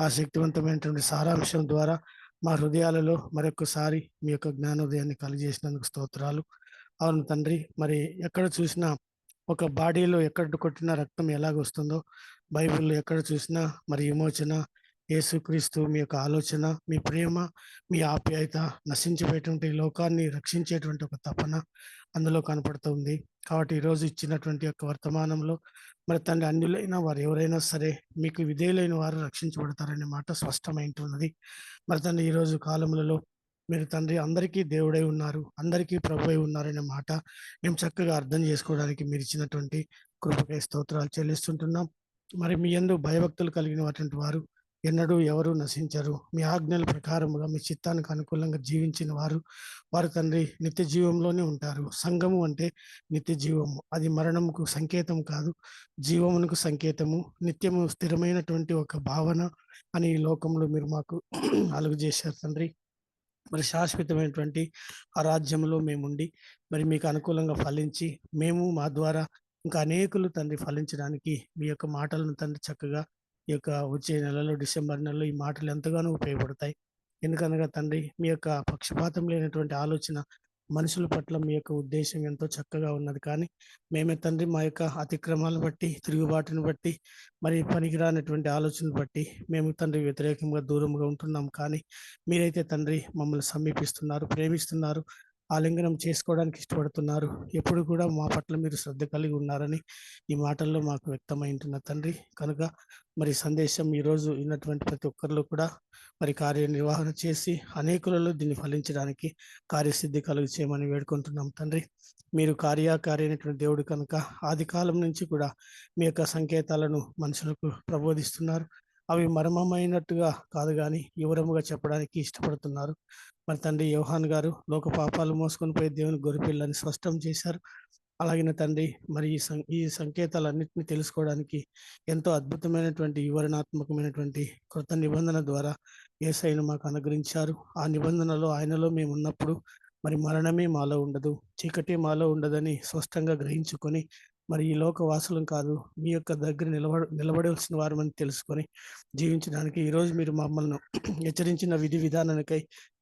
ఆ శక్తివంతమైనటువంటి సారాంశం ద్వారా మా హృదయాలలో మరొకసారి మీ యొక్క జ్ఞానోదయాన్ని కలిగజేసినందుకు స్తోత్రాలు. అవును తండ్రి, మరి ఎక్కడ చూసినా ఒక బాడీలో ఎక్కడ కొట్టినా రక్తం ఎలాగొస్తుందో, బైబిల్లో ఎక్కడ చూసినా మరి విమోచన, యేసుక్రీస్తు మీ యొక్క ఆలోచన, మీ ప్రేమ, మీ ఆప్యాయత, నశించిపోయేటువంటి లోకాన్ని రక్షించేటువంటి ఒక తపన అందులో కనపడుతుంది. కాబట్టి ఈరోజు ఇచ్చినటువంటి యొక్క వర్తమానంలో మరి తండ్రి అన్యులైన వారు ఎవరైనా సరే మీకు విధేయులైన వారు రక్షించబడతారనే మాట స్పష్టమైంటున్నది. మరి తండ్రి ఈరోజు కాలములలో మీరు తండ్రి అందరికీ దేవుడై ఉన్నారు, అందరికీ ప్రభు అయి ఉన్నారనే మాట మేము చక్కగా అర్థం చేసుకోవడానికి మీరు ఇచ్చినటువంటి కృపకై స్తోత్రాలు చెల్లిస్తుంటున్నాం. మరి మీ యందు భయభక్తులు కలిగినటువంటి వారు ఎన్నడూ ఎవరు నశించరు. మీ ఆజ్ఞల ప్రకారముగా మీ చిత్తానికి అనుకూలంగా జీవించిన వారు తండ్రి నిత్య జీవంలోనే ఉంటారు. సంఘము అంటే నిత్య జీవము, అది మరణముకు సంకేతం కాదు, జీవమునకు సంకేతము, నిత్యము స్థిరమైనటువంటి ఒక భావన అని ఈ లోకంలో మీరు మాకు అలుగుజేశారు తండ్రి. మరి శాశ్వతమైనటువంటి ఆ రాజ్యంలో మేముండి మరి మీకు అనుకూలంగా ఫలించి మేము మా ద్వారా ఇంకా అనేకులు తండ్రి ఫలించడానికి మీ యొక్క మాటలను తండ్రి చక్కగా ఈ యొక్క వచ్చే నెలలో, డిసెంబర్ నెలలో ఈ మాటలు ఎంతగానో ఉపయోగపడతాయి. ఎందుకనగా తండ్రి మీ యొక్క పక్షపాతం లేనటువంటి ఆలోచన మనుషుల పట్ల మీ యొక్క ఉద్దేశం ఎంతో చక్కగా ఉన్నది. కానీ మేమే తండ్రి మా యొక్క అతిక్రమాలను బట్టి, తిరుగుబాటును బట్టి, మరి పనికిరానటువంటి ఆలోచనలు బట్టి మేము తండ్రి వ్యతిరేకంగా దూరంగా ఉంటున్నాం. కానీ మీరైతే తండ్రి మమ్మల్ని సమీపిస్తున్నారు, ప్రేమిస్తున్నారు, ఆలింగనం చేసుకోవడానికి ఇష్టపడుతున్నారు. ఎప్పుడు కూడా మా పట్ల మీరు శ్రద్ధ కలిగి ఉన్నారని ఈ మాటల్లో మాకు వ్యక్తమైంటున్న తండ్రి. కనుక మరి సందేశం ఈరోజు విన్నటువంటి ప్రతి ఒక్కరిలో కూడా మరి కార్యనిర్వహణ చేసి అనేకులలో దీన్ని ఫలించడానికి కార్యసిద్ధి కలుగు చేయమని వేడుకుంటున్నాం తండ్రి. మీరు కార్యమైనటువంటి దేవుడు కనుక ఆది కాలం నుంచి కూడా మీ యొక్క సంకేతాలను మనుషులకు ప్రబోధిస్తున్నారు. అవి మర్మమైనట్టుగా కాదు కానీ వివరముగా చెప్పడానికి ఇష్టపడుతున్నారు. మరి తండ్రి యోహాన్ గారు లోక పాపాలు మోసుకొని పోయి దేవుని గొర్రెపిల్లని స్పష్టం చేశారు. అలాగిన తండ్రి మరి ఈ సంకేతాలన్నింటినీ తెలుసుకోవడానికి ఎంతో అద్భుతమైనటువంటి వివరణాత్మకమైనటువంటి కృత నిబంధన ద్వారా యేసయ్యను మాకు అనుగ్రహించారు. ఆ నిబంధనలో ఆయనలో మేము ఉన్నప్పుడు మరి మరణమే మాలో ఉండదు, చీకటి మాలో ఉండదని స్పష్టంగా గ్రహించుకొని మరి ఈ లోక వాసులం కాదు, మీ యొక్క దగ్గర నిలబడవలసిన వారమని తెలుసుకొని జీవించడానికి ఈరోజు మీరు మమ్మల్ని హెచ్చరించిన విధి విధానానికై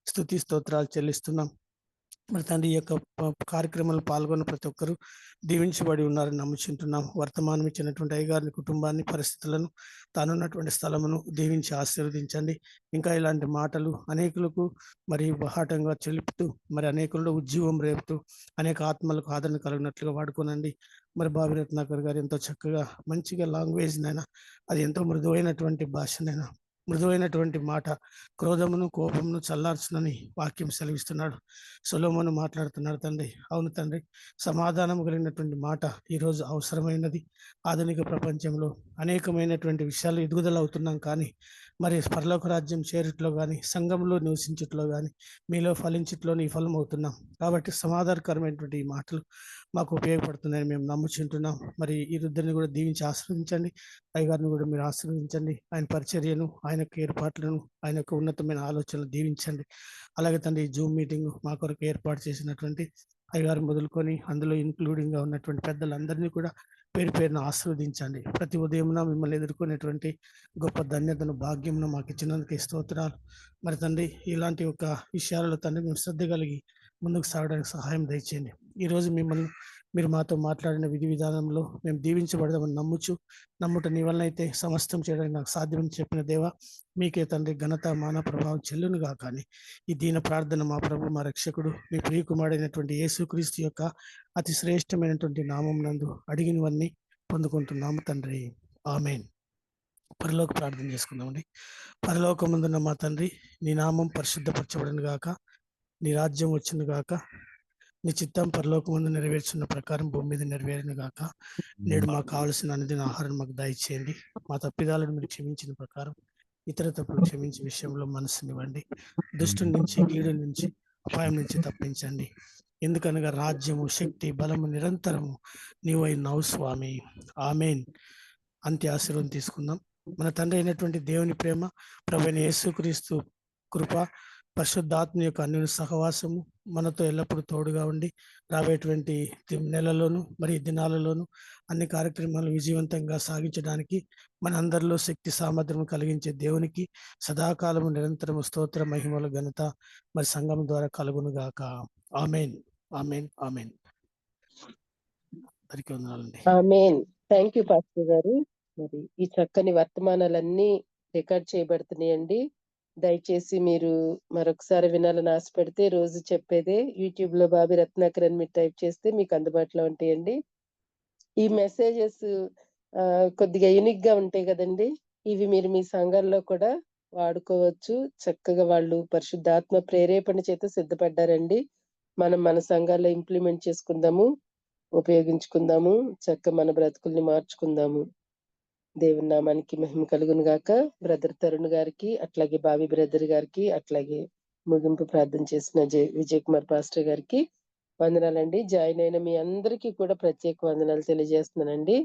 స్తుతి స్తోత్రాలు చెల్లిస్తున్నాం. మరి తండ్రి ఈ యొక్క కార్యక్రమంలో పాల్గొన్న ప్రతి ఒక్కరూ దీవించబడి ఉన్నారని నమ్ముచుంటున్నాం. వర్తమానం ఇచ్చినటువంటి అయ్యగారిని, కుటుంబాన్ని, పరిస్థితులను, తానున్నటువంటి స్థలమును దీవించి ఆశీర్వదించండి. ఇంకా ఇలాంటి మాటలు అనేకులకు మరి బహాటంగా చెలుపుతూ మరి అనేకుల్లో ఉజ్జీవం రేపుతూ అనేక ఆత్మలకు ఆదరణ కలిగినట్లుగా వాడుకోనండి. మరి బాబి రత్నాకర్ గారు ఎంతో చక్కగా మంచిగా లాంగ్వేజ్ నైనా, అది ఎంతో మృదువైనటువంటి భాషనైనా, మృదువైనటువంటి మాట క్రోధమును కోపమును చల్లార్చునని వాక్యం సెలవిస్తున్నాడు. సొలొమోను మాట్లాడుతున్నాడు తండ్రి. అవును తండ్రి, సమాధానం కలిగినటువంటి మాట ఈరోజు అవసరమైనది. ఆధునిక ప్రపంచంలో అనేకమైనటువంటి విషయాలు ఎదుగుదల అవుతున్నాం. కానీ మరి పరలోక రాజ్యం చేరుట్లో కానీ, సంఘంలో నివసించుట్లో కానీ, మీలో ఫలించుట్లో విఫలం అవుతున్నాం. కాబట్టి సమాధానకరమైనటువంటి ఈ మాటలు మాకు ఉపయోగపడుతున్నాయని మేము నమ్ముచుంటున్నాం. మరి ఈ రుద్దని కూడా దీవించి ఆశీర్వదించండి. అయ్యగారిని కూడా మీరు ఆశీర్వదించండి. ఆయన పరిచర్యను, ఆయన ఏర్పాట్లను, ఆయన యొక్క ఉన్నతమైన ఆలోచనలు దీవించండి. అలాగే తండ్రి జూమ్ మీటింగ్ మా కొరకు ఏర్పాటు చేసినటువంటి అయ్యగారు మొదలుకొని అందులో ఇన్క్లూడింగ్గా ఉన్నటువంటి పెద్దలందరినీ కూడా పేరు పేరును ఆశీర్వదించండి. ప్రతి ఉదయమున మిమ్మల్ని ఎదుర్కొనేటువంటి గొప్ప ధన్యతను, భాగ్యమును మాకు ఇచ్చినందుకు స్తోత్రాలు. మరి తండ్రి ఇలాంటి ఒక విషయాలలో తండ్రి మేము శ్రద్ధ కలిగి ముందుకు సాగడానికి సహాయం దయచేయండి. ఈరోజు మిమ్మల్ని మీరు మాతో మాట్లాడిన విధి విధానంలో మేము దీవించబడదామని నమ్ముట నీ వలన అయితే సమస్తం చేయడానికి నాకు సాధ్యమని చెప్పిన దేవా, మీకే తండ్రి ఘనత, మాన, ప్రభావం చెల్లునుగా. కానీ ఈ దీన ప్రార్థన మా ప్రభు, మా రక్షకుడు, మీ ప్రియకుమారుడైనటువంటి యేసుక్రీస్తు యొక్క అతి శ్రేష్టమైనటువంటి నామం నందు అడిగినవన్నీ పొందుకుంటున్నాము తండ్రి. ఆమేన్. పరలోక ప్రార్థన చేసుకుందామండి. పరలోకమందున్న మా తండ్రి, నీ నామం పరిశుద్ధపరచబడును గాక, నీ రాజ్యం వచ్చును గాక, నీ చిత్తం పరలోకమందు నెరవేర్చున్న ప్రకారం భూమి మీద నెరవేరును గాక. నేడు మాకు కావలసిన అనుదిన ఆహారం మాకు దయచేయండి. మా తప్పిదాలను మీరు క్షమించిన ప్రకారం ఇతర తప్పులు క్షమించే విషయంలో మనసునివ్వండి. దుష్టుని నుంచి, కీడు నుంచి, అపాయం నుంచి తప్పించండి. ఎందుకనగా రాజ్యము, శక్తి, బలము నిరంతరము నీవైనావు స్వామి. ఆమేన్. అంత్య ఆశీర్వాదం తీసుకుందాం. మన తండ్రి అయినటువంటి దేవుని ప్రేమ, ప్రభువైన యేసుక్రీస్తు కృప, పరిశుద్ధాత్మ యొక్క అన్యోన్య సహవాసము మనతో ఎల్లప్పుడూ తోడుగా ఉండి రాబోయేటువంటి నెలలోను మరి దినాలలోను అన్ని కార్యక్రమాలు విజయవంతంగా సాగించడానికి మన అందరిలో శక్తి సామర్థ్యం కలిగించే దేవునికి సదాకాలము నిరంతరము స్తోత్ర, మహిమల, ఘనత మరి సంఘం ద్వారా కలుగును గాక. ఆమేన్, ఆమేన్, ఆమేన్. అందరికీ వందనాలండి. ఆమేన్. థ్యాంక్ యూ పాస్టర్ గారు. మరి ఈ చక్కని వర్తమానాలన్నీ రికార్డ్ చేయబడుతున్నాయండి. దయచేసి మీరు మరొకసారి వినాలని ఆశపడితే రోజు చెప్పేదే యూట్యూబ్ లో బాబి రత్నాకర్ అని మీరు టైప్ చేస్తే మీకు అందుబాటులో ఉంటాయండి. ఈ మెసేజెస్ కొద్దిగా యూనిక్ గా ఉంటాయి కదండి. ఇవి మీరు మీ సంఘాల్లో కూడా వాడుకోవచ్చు. చక్కగా వాళ్ళు పరిశుద్ధాత్మ ప్రేరేపణ చేత సిద్ధపడ్డారండి. మనం మన సంఘాల్లో ఇంప్లిమెంట్ చేసుకుందాము, ఉపయోగించుకుందాము, మన బ్రతుకుల్ని మార్చుకుందాము. దేవుని నామానికి మహిమ కలుగును గాక. బ్రదర్ తరుణ్ గారికి, అట్లాగే బావి బ్రదర్ గారికి, అట్లాగే ముగింపు ప్రార్థన చేసిన విజయ్ కుమార్ పాస్టర్ గారికి వందనాలండి. జాయిన్ అయిన మీ అందరికీ కూడా ప్రత్యేక వందనాలు తెలియజేస్తున్నానండి.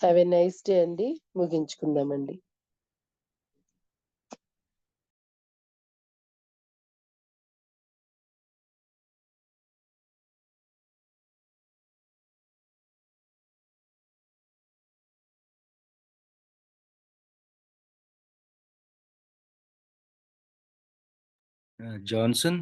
హ్యావ్ ఎ నైస్ డే అండి. ముగించుకుందామండి. జాన్సన్.